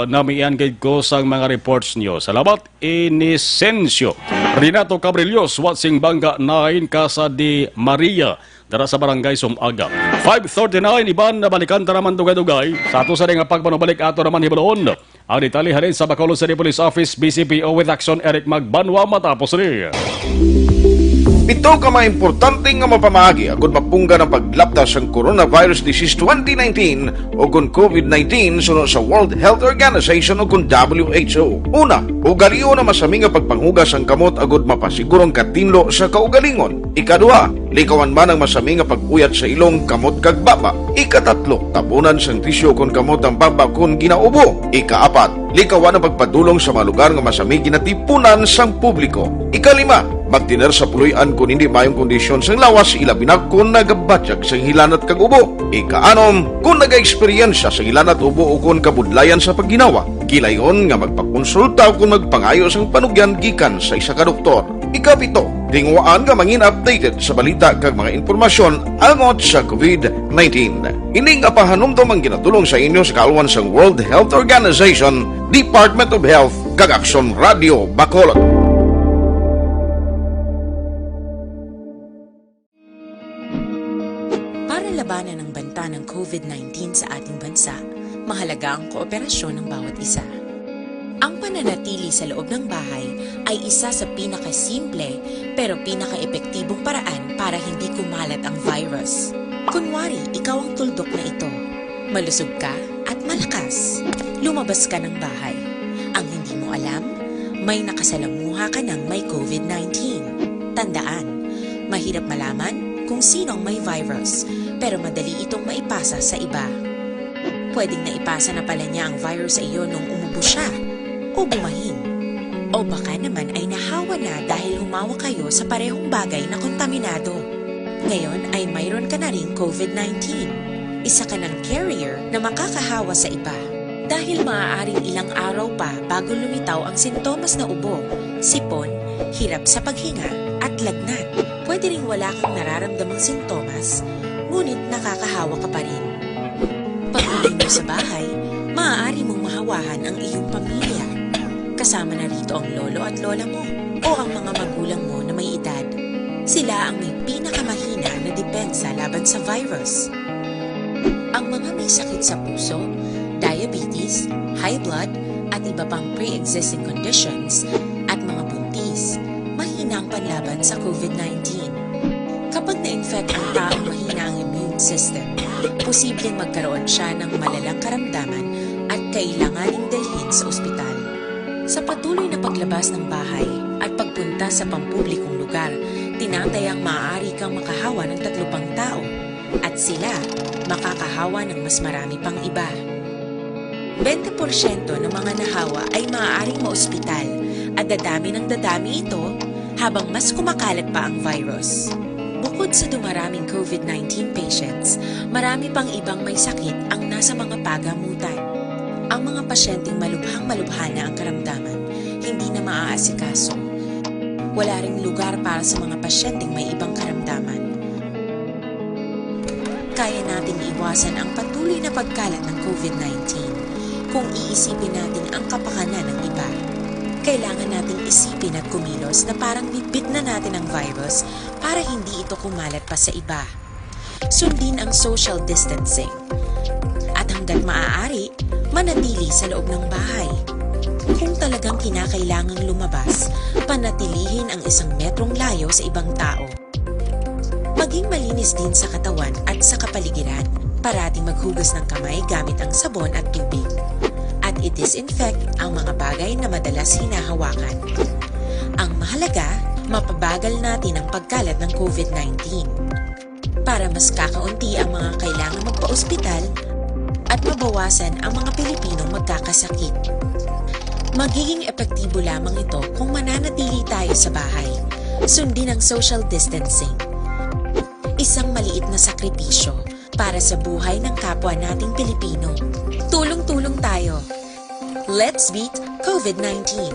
namiyan guide ko sa mga reports niyo. Salamat, Inocencio. Renato Cabrillos, Watsing Banga 9, Casa de Maria, dara sa Barangay Sumaga. 5:39, iban na balikan taraman dugay-dugay. Sa ato sa nga pagpanubalik ato naman hibalon. Ang detalye sa Bacolod City Police Office, BCPO with Action Eric Magbanwa matapos rin. Ito ka mga importante nga mapamagi agud mapungga ng paglapdas ang Coronavirus Disease 2019 o kung COVID-19 sunod sa World Health Organization o kung WHO. Una, ugaliyo na masami nga pagpanghugas ang kamot agud mapasigurong katinlo sa kaugalingon. Ikadua, likawan man ang masami nga pag-uyat sa ilong kamot kag baba. Ikatatlo, tapunan sang tisyo kung kamot ang baba kung ginaubo. Ikaapat, likawan ang pagpadulong sa mga lugar nga masami ginatipunan sang publiko. Ikalima, magtiner sa puluyan kung hindi mayong kondisyon sang lawas, ilabi na kung nagabatyag sang hilanat kag ubo. Ikaanom, kung naga-eksperyensya sa hilanat ubo o kung kabudlayan sa pagginawa. Kilayon nga magpakonsulta o kung magpangayo sang panugyan gikan sa isa ka doktor. Ikapito, tingwaan nga mangin updated sa balita kag mga impormasyon angot sa COVID-19. Ining apahanumdom ang ginatulong sa inyo sa kalwan sang World Health Organization, Department of Health, kag Action Radio Bacolod. Para labanan ang banta ng COVID-19 sa ating bansa, mahalaga ang kooperasyon ng bawat isa. Ang pananatili sa loob ng bahay ay isa sa pinakasimple pero pinaka-epektibong paraan para hindi kumalat ang virus. Kunwari, ikaw ang tuldok na ito. Malusog ka at malakas. Lumabas ka ng bahay. Ang hindi mo alam, may nakasalamuha ka ng may COVID-19. Tandaan, mahirap malaman kung sino ang may virus, pero madali itong maipasa sa iba. Pwedeng naipasa na pala niya ang virus sa iyo nung umubo siya o bumahin. O baka naman ay nahawa na dahil humawa kayo sa parehong bagay na kontaminado. Ngayon ay mayroon ka na rin COVID-19. Isa ka ng carrier na makakahawa sa iba. Dahil maaaring ilang araw pa bago lumitaw ang sintomas na ubo, sipon, hirap sa paghinga at lagnat. Pwede ring wala kang nararamdamang sintomas, ngunit nakakahawa ka pa rin. Pag-uwi mo sa bahay, maaari mong mahawahan ang iyong pamilya. Kasama na rito ang lolo at lola mo o ang mga magulang mo na may edad. Sila ang may pinakamahina na depensa laban sa virus. Ang mga may sakit sa puso, diabetes, high blood, at iba pang pre-existing conditions, at mga buntis, mahina ang panlaban sa COVID-19. Kapag na-infect ang taong mahina ang immune system, posibleng magkaroon siya ng malalang karamdaman at kailanganing dalhin sa ospital. Sa patuloy na paglabas ng bahay at pagpunta sa pampublikong lugar, tinatayang maaari kang makahawa ng 3 pang tao at sila makakahawa ng mas marami pang iba. 20% ng mga nahawa ay maaaring maospital at dadami ng dadami ito habang mas kumakalat pa ang virus. Bukod sa dumaraming COVID-19 patients, marami pang ibang may sakit ang nasa mga pagamutan. Ang mga pasyenteng malubhang-malubha na ang karamdaman, hindi na maaasikaso. Wala ring lugar para sa mga pasyenteng may ibang karamdaman. Kaya nating iwasan ang patuloy na pagkalat ng COVID-19 kung iisipin natin ang kapakanan ng iba. Kailangan nating isipin at kumilos na parang bibit na natin ang virus para hindi ito kumalat pa sa iba. Sundin ang social distancing. At hanggat maaari, manatili sa loob ng bahay. Kung talagang kinakailangang lumabas, panatilihin ang 1 metrong layo sa ibang tao. Maging malinis din sa katawan at sa kapaligiran. Parating maghugas ng kamay gamit ang sabon at tubig. At i-disinfect ang mga bagay na madalas hinahawakan. Ang mahalaga, mapabagal natin ang pagkalat ng COVID-19. Para mas kakaunti ang mga kailangang magpa-ospital at mabawasan ang mga Pilipinong magkakasakit. Magiging epektibo lamang ito kung mananatili tayo sa bahay. Sundin ang social distancing. Isang maliit na sakripisyo para sa buhay ng kapwa nating Pilipino. Tulong-tulong tayo. Let's beat COVID-19.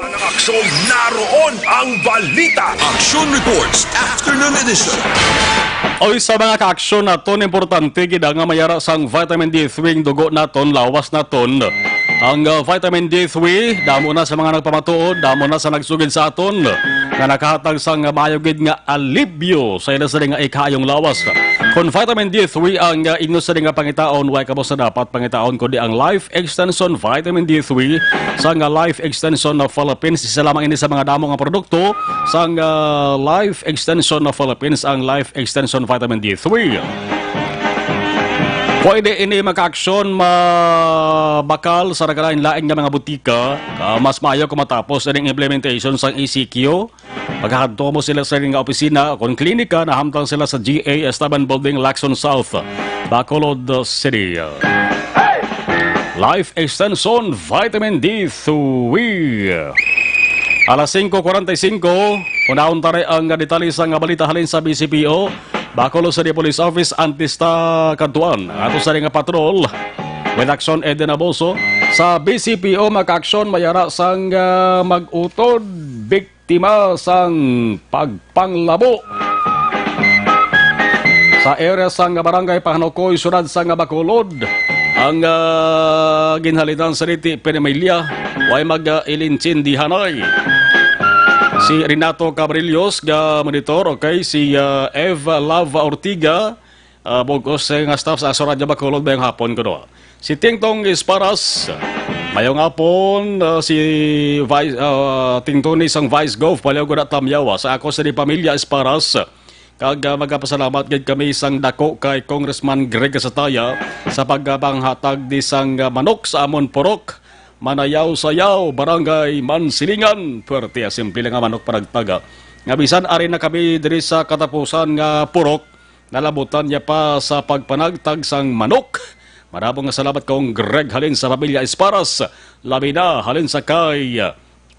Ang aksyon, naroon ang balita. Action Reports Afternoon Edition. O sa mga ka-aksyon naton, importante gid nga mayara sang vitamin D3 dugo naton, lawas naton. Ang vitamin D3, damo na sa mga nagpamatuod, damo na sa nagsugid sa aton, nga nakahatag sang mayugid nga alibyo sa ila sa nga ikayong lawas. Kung vitamin D3 ang inyo sa nga pangitaon, way kamo sa dapat pangitaon kundi ang Life Extension Vitamin D3 sa nga Life Extension of Philippines. Isa lamang ini sa mga damo nga produkto sa Life Extension of Philippines, ang Life Extension Vitamin D3. Pwede ini maka-aksyon mabakal sa nagalain-laing nga mga butika, mas maayo kung matapos ang implementation sa ECQ. Paghahadto mo sila sa nga opisina kung klinika na hamtang sila sa GA Estaban Building, Lacson South, Bacolod City. Life Extension Vitamin D3. Alas 5:45, unahon taray ang detalye sa nga balita halin sa BCPO. Bacolod City Police Office Antista Kantuan. Ato sa nga patrol with action Eden Aboso sa BCPO maka-aksyon mayara sang mag-utod biktima sang pagpanglabo sa area sang barangay Pahanokoy, Sunad sang Bacolod. Ang ginhalitan sa riti Penamilya way mag-ilinsin dihanay. Si Renato Cabrillos ga monitor, okay? Si Eva Lava Ortiga, bugos nga staff sa Radyo Bacolod bayang hapon ko no. Si Tingtong Isparas, mayong hapon si Vice Tingtong isang Vice Gov palaw ko na tamyawa sa ako sa di pamilya Isparas. Kag magapasalamat gid kami isang dako kay Congressman Greg Sataya sa pagpanghatag di sang manok sa amon purok. Manayaw-sayaw, barangay Mansilingan. Puwerte, simple lang nga manok paragtaga. Nga bisan, ari na kami diri sa katapusan nga purok. Nalabutan niya pa sa pagpanagtag sang manok. Marabong nga salamat kong Greg halin sa pamilya Isparas. Labi na halin sa kay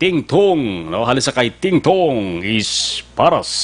Tingtong. No, halin sa kay Tingtong Isparas.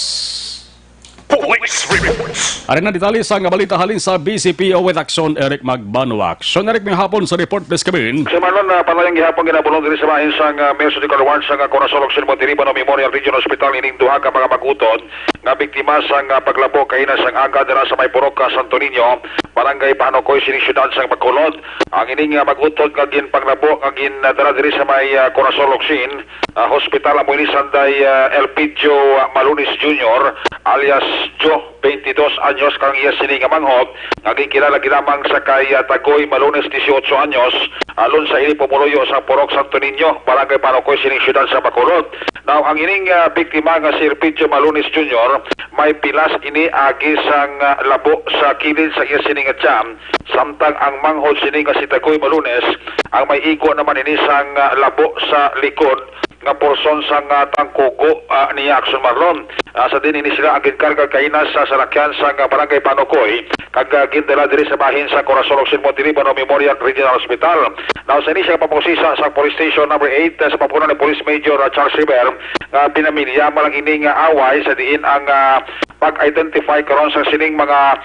Police reports. Ari na detalye sa nga balita halin sa BCPO with Action Eric Magbano. Action Eric may hapon sa report please kamin. Si Marlon, palayang gihapon ginabulong diri sa bahin sang Mayor City Ward sang Corazon Occidental Monterribano Memorial Regional Hospital ining duha ka mga magutod nga biktima sang paglabo kay na sang aga dira sa may purok ka Santo Niño, barangay Panokoy sining syudad sang Bacolod. Ang ining magutod nga gin paglabo nga gin dira diri sa may Corazon Occidental Hospital amo ini sanday Elpidio Malunis Jr. alias Joe, 22 anyos kang iya sini nga manghod, naging kilala ginamang sa kay Tagoy Malunes 18 anyos, alon sa ini pumuluyo sa Purok Santo Niño, barangay Panokoy sining syudad sa Bacolod. Now, ang ining biktima nga si Elpidio Malunes Jr. may pilas ini agi sang labo sa kilid sa iya sini nga tiyan, samtang ang manghod sini nga si Tagoy Malunes, ang may igo naman ini sang labo sa likod, nga porson sang tangkuko ni Action Marlon. Sa din ini sila ang ginkarga kainas sa salakyan sa barangay Panokoy kag gindala diri sa bahin sa Corazon Occidental Monterribano Memorial Regional Hospital. Now sa ini siya papusisa sa Police Station number 8 sa papunan ni Police Major Charles River nga pinamilya malang ini nga away sa diin ang pag-identify karon sa sining mga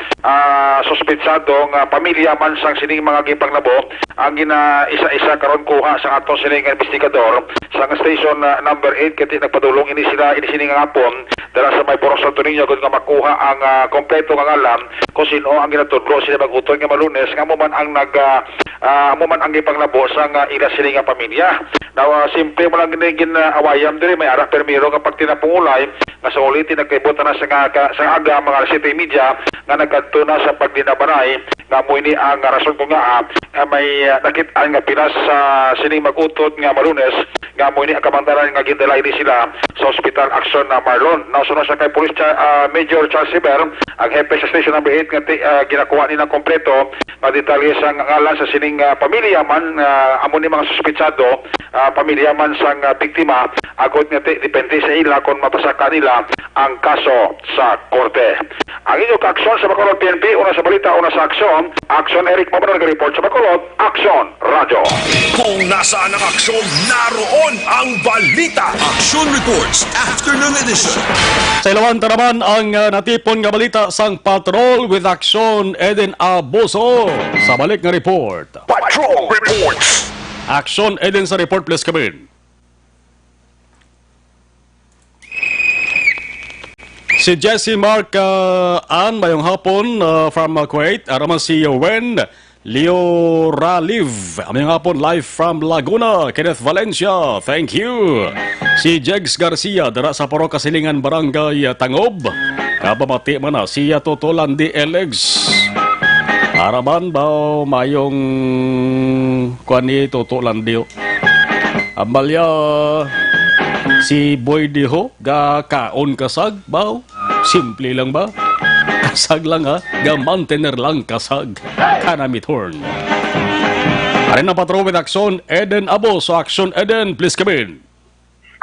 suspetsado nga pamilya man sang sining mga gipanglabo ang isa-isa karon kuha sa ato sining investigador sa station number 8 kati nagpadulong ini sila ini sining nga hapon dala sa may Purok Santo Niño gud nga makuha ang kompleto nga ngalan kung sino ang ginatudlo sila mag-utol nga Malunes nga mo man ang mo man ang gipanglabo sa ila sining nga pamilya. Now simple mo lang gin awayam diri may ara permiro nga pagtinapungulay nga sa ulitin nagkaibutan na sa aga mga city media nga nagkadto na sa pagdinabanay nga mo ini ang rason ko nga may nakit-an nga pilas sa sining mag-utod nga Malunes nga mo ini ang kamandaran nga gindala ini sila sa Hospital Action na Marlon. Now sunod sa kay Police Major Charles River ang hepe sa station number 8 nga ginakuha ni ng kompleto nga detalye sa ngalan sa sining pamilya man amo ni mga suspetsado pamilya man sang biktima agod nga depende sa ila kung mapasaka nila ang kaso sa korte. Ang inyong ka-aksyon sa Bacolod PNP, una sa balita, una sa aksyon. Aksyon Eric Mabanal report sa Bacolod, Aksyon Radyo. Kung nasaan ang aksyon, naroon ang balita. Action Reports Afternoon Edition. Sa ilawan naman ang natipon nga balita sang Patrol with Action Eden Aboso. Sa balik nga report. Patrol Reports. Action Eden sa report please kamin. Si Jesse Mark Ann mayong hapon from Kuwait. Araman si Wen Leo Raliv. Mayong hapon live from Laguna. Kenneth Valencia. Thank you. Si Jegs Garcia dara sa Paro Kasilingan Barangay Tangob. Kabamati man na si Totolan di Elegs. Araman ba mayong kuani Totolan di. Amalia si Boy Diho ga kaon kasag baw. Simple lang ba? Kasag lang ha. Ga mantener lang kasag. Kanamit horn. Arin na Patrol with Action Eden Abo. So Action Eden, please come in.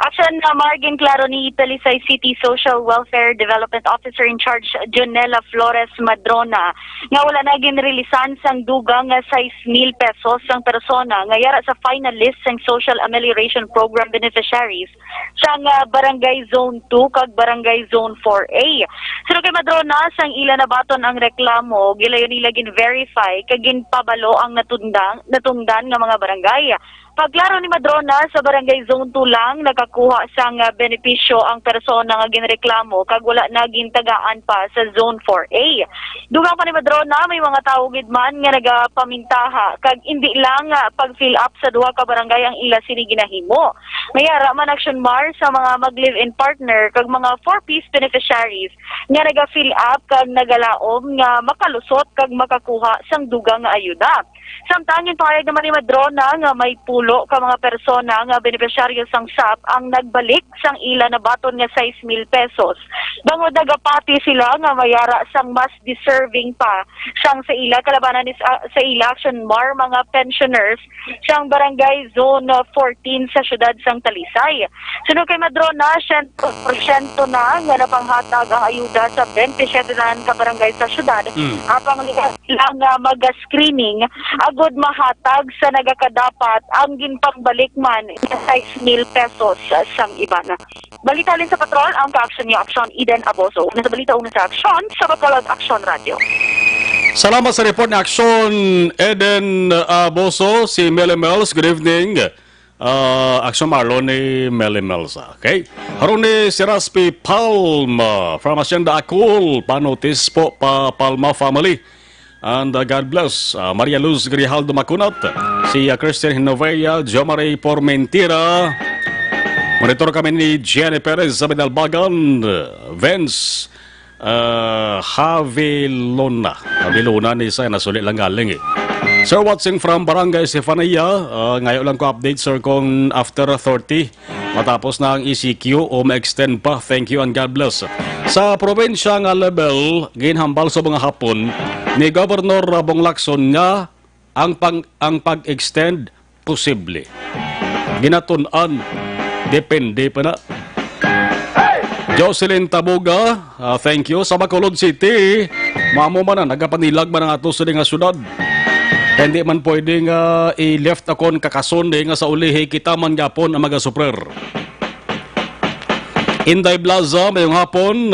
Action Margin Claro ni Talisay City Social Welfare Development Officer in Charge Jonella Flores Madrona nga wala na ginrelisan sang dugang nga 6,000 pesos sang persona nga yara sa final list sang Social Amelioration Program beneficiaries sang Barangay Zone 2 kag Barangay Zone 4A. Sino kay Madrona sang ila na baton ang reklamo gilayon nila gin-verify kag ginpabalo ang natungdan nga mga barangay. Paglaro ni Madrona sa Barangay Zone 2 lang, nakakuha sang benepisyo ang persona nga ginreklamo kag wala na gintagaan pa sa Zone 4A. Dugang pa ni Madrona, may mga tao gid man nga nagapamintaha kag hindi lang pag-fill up sa duha ka barangay ang ila sini ginahimo. May ara man action mar sa mga mag-live-in partner kag mga 4-piece beneficiaries nga naga-fill up kag nagalaom nga makalusot kag makakuha sang dugang nga ayuda. Samtang yung pahayag naman ni Madrona nga may pulo ka mga persona nga benepisyaryo sang SAP ang nagbalik sang ila na baton nga 6,000 pesos. Bangod nagapati sila nga mayara sang mas deserving pa sang sa ila kalabanan ni sa ila action mar mga pensioners sang Barangay Zone 14 sa syudad sang Talisay. Sunod kay Madrona, 100% na nga napanghatag ang ayuda sa 27 ka barangay sa syudad. Apang lang nga mag-screening agud mahatag sa nagakadapat ang ginpangbalik man sa 6,000 pesos sang iban. Balita rin sa patrol ang ka-action ni Action Eden Aboso. Una sa balita, una sa Action sa Bacolod Action Radio. Salamat sa report ni Action Eden Aboso, si Melly Mels. Good evening. Action Marlon ni Melly Mels. Okay. Haron ni si Raspi Palma from Hacienda Acul. Panotis po pa Palma family. And God bless Maria Luz Grijaldo Macunat, si Christian Hinovea, Jo Marie Pormentira. Monitor kami ni Jenny Perez sa Binalbagan, Vince Havilona ni sa nasulit lang galing eh. Sir, watching from Barangay Stefania, ngayon lang ko update sir kung after 30 matapos na ang ECQ o ma-extend pa. Thank you and God bless. Sa probinsya nga level, ginhambal sa mga hapon ni Governor Bong Lacson nga ang pag-extend posible. Ginatun-an, depende pa na. Jocelyn Tabuga, thank you. Sa Bacolod City, maamo man na, nagapanilag man ang ato sa nga syudad. Hindi man pwedeng i-left akon kakason nga sa ulihi kita man gapon ang maga-suprer. Inday Plaza, mayong hapon.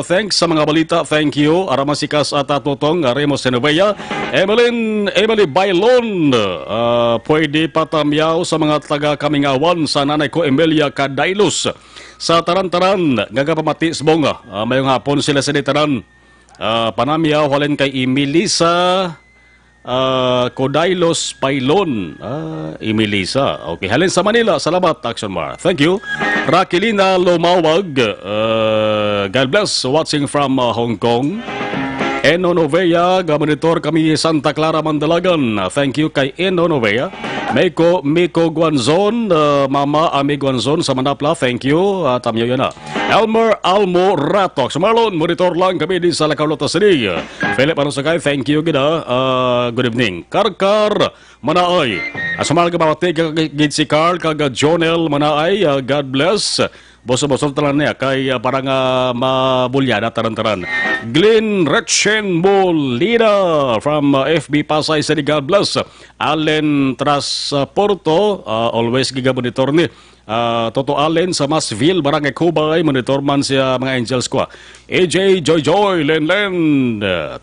Thanks sa mga balita. Thank you. Aramasikas at Atutong, Remo Senovea. Emily Bailon. Pwede patamyaw sa mga taga-Kamingawan sa nanay ko Emilia Cadailos. Sa Taran-Taran, gagapamati sbonga. Mayong hapon sila sa Taran. Panamyaw, halin kay Emilisa Codailos Pailon. Emilisa. Okay, halin sa Manila. Salamat, Action Mar. Thank you. Rakilina Lumawag. God bless. Watching from Hong Kong. Eno Novea, gamonitor kami Santa Clara, Mandalagan. Thank you kay Eno Novea. Miko Guanzon, Mama Ami Guanzon sa Manapla. Thank you. Tamyo yan na. Elmer Almo Ratox. Marlon, monitor lang kami di sa La Carlota City. Philip Anusakay, thank you gina. Good evening. Karkar Manaay. Asumal ka bawati kagid si Carl kag Jonel Manaay. God bless. Boso-boso talan niya kay parang mabulyada taran-taran. Glenn Retchen Molina from FB Pasay City. God bless. Allen Trasporto, always giga-monitor ni. Toto Allen sa Masville, Barangay Cubay, monitor man siya mga Angels ko. AJ Joy, Len,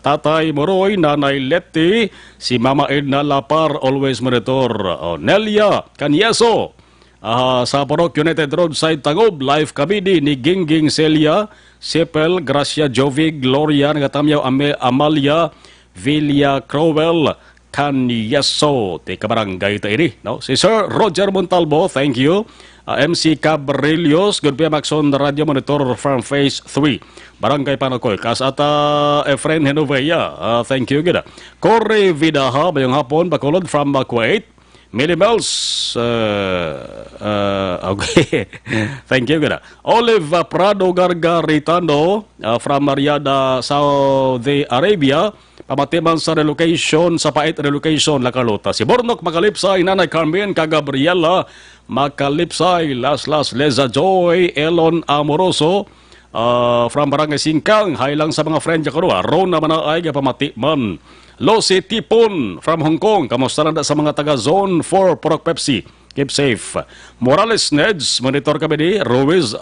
Tatay Moroy, Nanay Letty, si Mama Edna Lapar, always monitor. Nelia Canyeso, sa Porok United Roadside Tagob, live kami ni Gingging Celia, Sipel, Gracia Jovi, Gloria, Nagatamyaw, Amalia, Villa Crowell, Canyeso, tika barangay ta ini. No? Si Sir Roger Montalvo, thank you. MC Cabrillos, good PM Maxon Radio Monitor from Phase 3. Barangay Panakoy. Kasata Efren Henovea, thank you. Gida. Corey Vidaha, bayong hapon, Bacolod from Kuwait. Millie Bells, okay. Thank you. Gida. Olive Prado Gargaritano from Mariada, Saudi Arabia. Pamatiman sa relocation, sa Pait Relocation, La Carlota. Si Bornok Makalipsay, Nanay Carmen, Gabriela Makalipsay, Las Leza Joy, Elon Amoroso, from Barangay Singkang, haylang sa mga friend Jakarua, Rona Manaay, Pamatiman. Losi Tipon, from Hong Kong, kamusta na sa mga taga Zone 4, Porok Pepsi. Keep safe. Morales Neds, monitor kami ni Ruiz,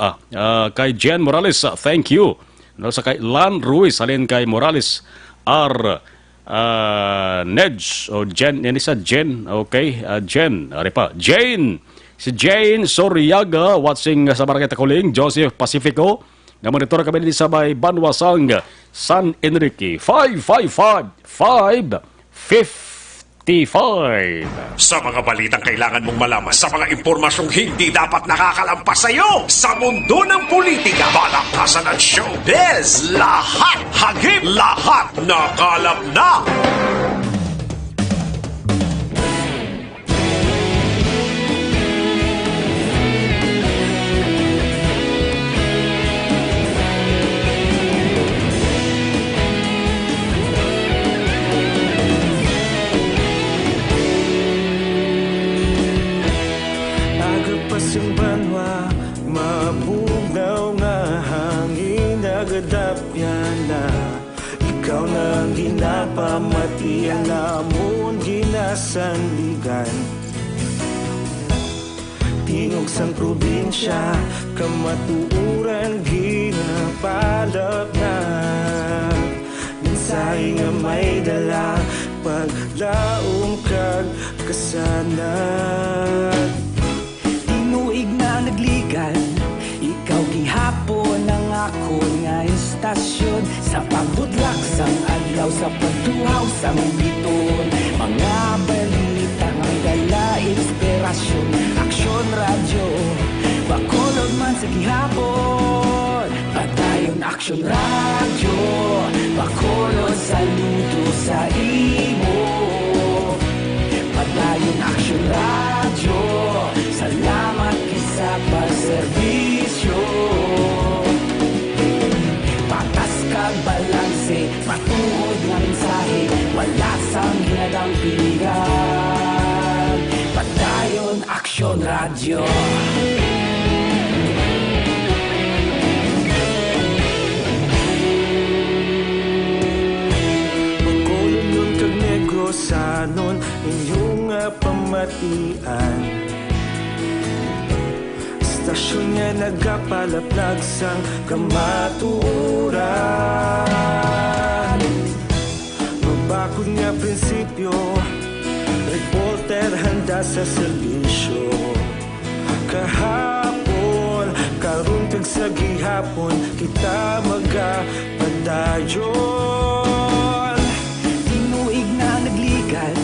kay Jen Morales, thank you. No, sa kay Lan Ruiz, halin kay Morales, Nedge o Jen, yan isa Jen, okay, Jen, ari pa, Jane, si Jane Soriaga, watching sa Barangay Takuling, Joseph Pacifico, nga monitor kami din sa may Banwasang, San Enrique, 555-555. Sa mga balitang kailangan mong malaman, sa mga impormasyong hindi dapat nakakalampas sa iyo, sa mundo ng politika, balakasan at showbiz, lahat hagip, lahat nakalap na. Yung banwa, mabugaw nga hangin nagadapyan na. Ikaw na ang ginapamatian namon ginasandigan. Tingog sang probinsya, kamatuuran ginapalap na. Mensahe nga may dala, paglaom kag kasanat. Tinuig na nagligan, ikaw gihapon ang ako nga istasyon. Sa pagbudlak sang adlaw, sa pagtuhaw sang biton. Mga balita may dala inspirasyon. Aksyon radyo, Bacolod man sa gihapon. Patayon aksyon radyo, Bacolod saludo sa imo. Patayon aksyon radyo, salamat kisa pagserbisyo. Patas kag balanse, matuod nga mensahe, wala sang ginadang piligan. Patayon aksyon radyo. Bacolod nun kag Negrosanon, inyong pamatian. Stasyon nga nagapalaplag sang kamatuuran. Mabakod nga prinsipyo, reporter handa sa serbisyo. Kahapon, karon kag sa gihapon, kita magapadayon. Tinuig na nagligan,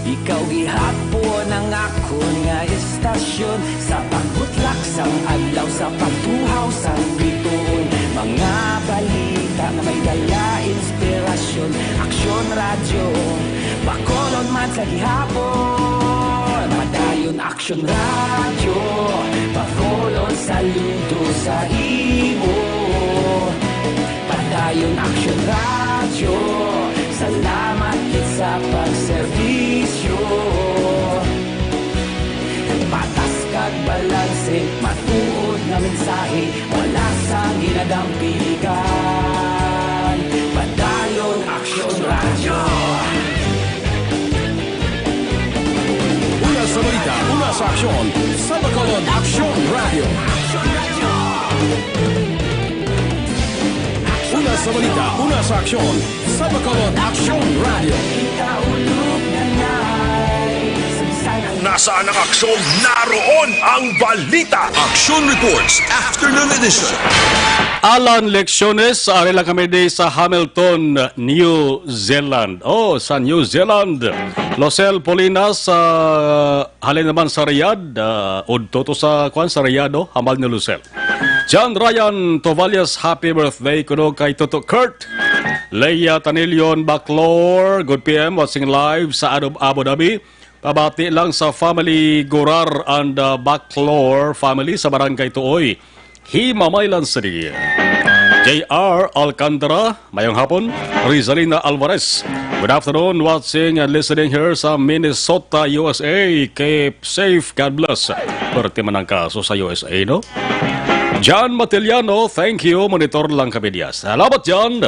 ikaw gihapon ang ako nga istasyon. Sa pagbutlak sang adlaw, sa pagtuhaw sang biton. Mga balita na may dala inspirasyon. Aksyon radyo, Bacolod man sa gihapon. Padayon aksyon radyo, Bacolod saludo sa imo. Padayon aksyon radyo, salamat kit sa pagserbisyo. Patas kag balanse, matuod na mensahe, wala sang ginadang piligan. Padayon aksyon radyo. Una sa balita, una sa aksyon, sa Bacolod Aksyon Radio. Una sa balita, una sa aksyon, sa Bacolod Aksyon Radio. Nasaan ang aksyon? Naroon ang balita. Action Reports Afternoon Edition. Alan Lecciones, ari lang kami di sa Hamilton, New Zealand. Sa New Zealand. Losel Polinas, halin naman sa Riyadh. Udto to sa Riyadh, hamal ni Losel. John Ryan Tovalias, happy birthday kuno kay Toto Kurt. Leia Tanilion Baclor, good PM, watching live sa Abu Dhabi. Pabati lang sa family Gorar and Baclor family sa Barangay Tuoy, Himamaylan City. J.R. Alcantara, mayong hapon. Rizalina Alvarez, good afternoon, watching and listening here sa Minnesota, USA. Keep safe, God bless. Berti man ang kaso sa USA, no? John Matiliano, thank you. Monitor lang kami diya. Salamat, John.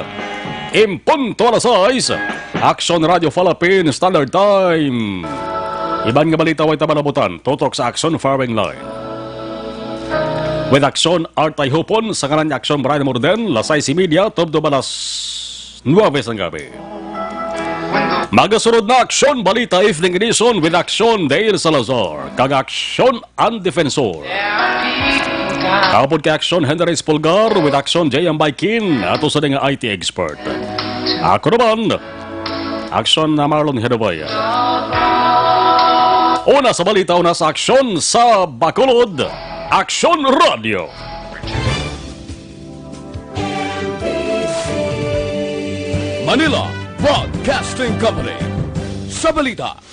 Impunto alas 6. Action Radio Philippines Standard Time. Iban nga balita way tabalabutan. Tutok sa Action Firing Line. With Action Art ay hupon sa kanan ni Action Brian Morden, Lasay si Media, Tobdo balas 9 ng gabi. Magasunod na Aksyon Balita Evening Edition with Aksyon Dale Salazar, kag Aksyon Ang Defensor. Kapod ka Aksyon Henry Pulgar with Aksyon J. Ambaikin, ato sa nga IT expert. Ako naman, Aksyon na Marlon Hedaway. Una sa balita, una sa Aksyon sa Bacolod, Aksyon Radio. Manila Broadcasting Company. Sa balita.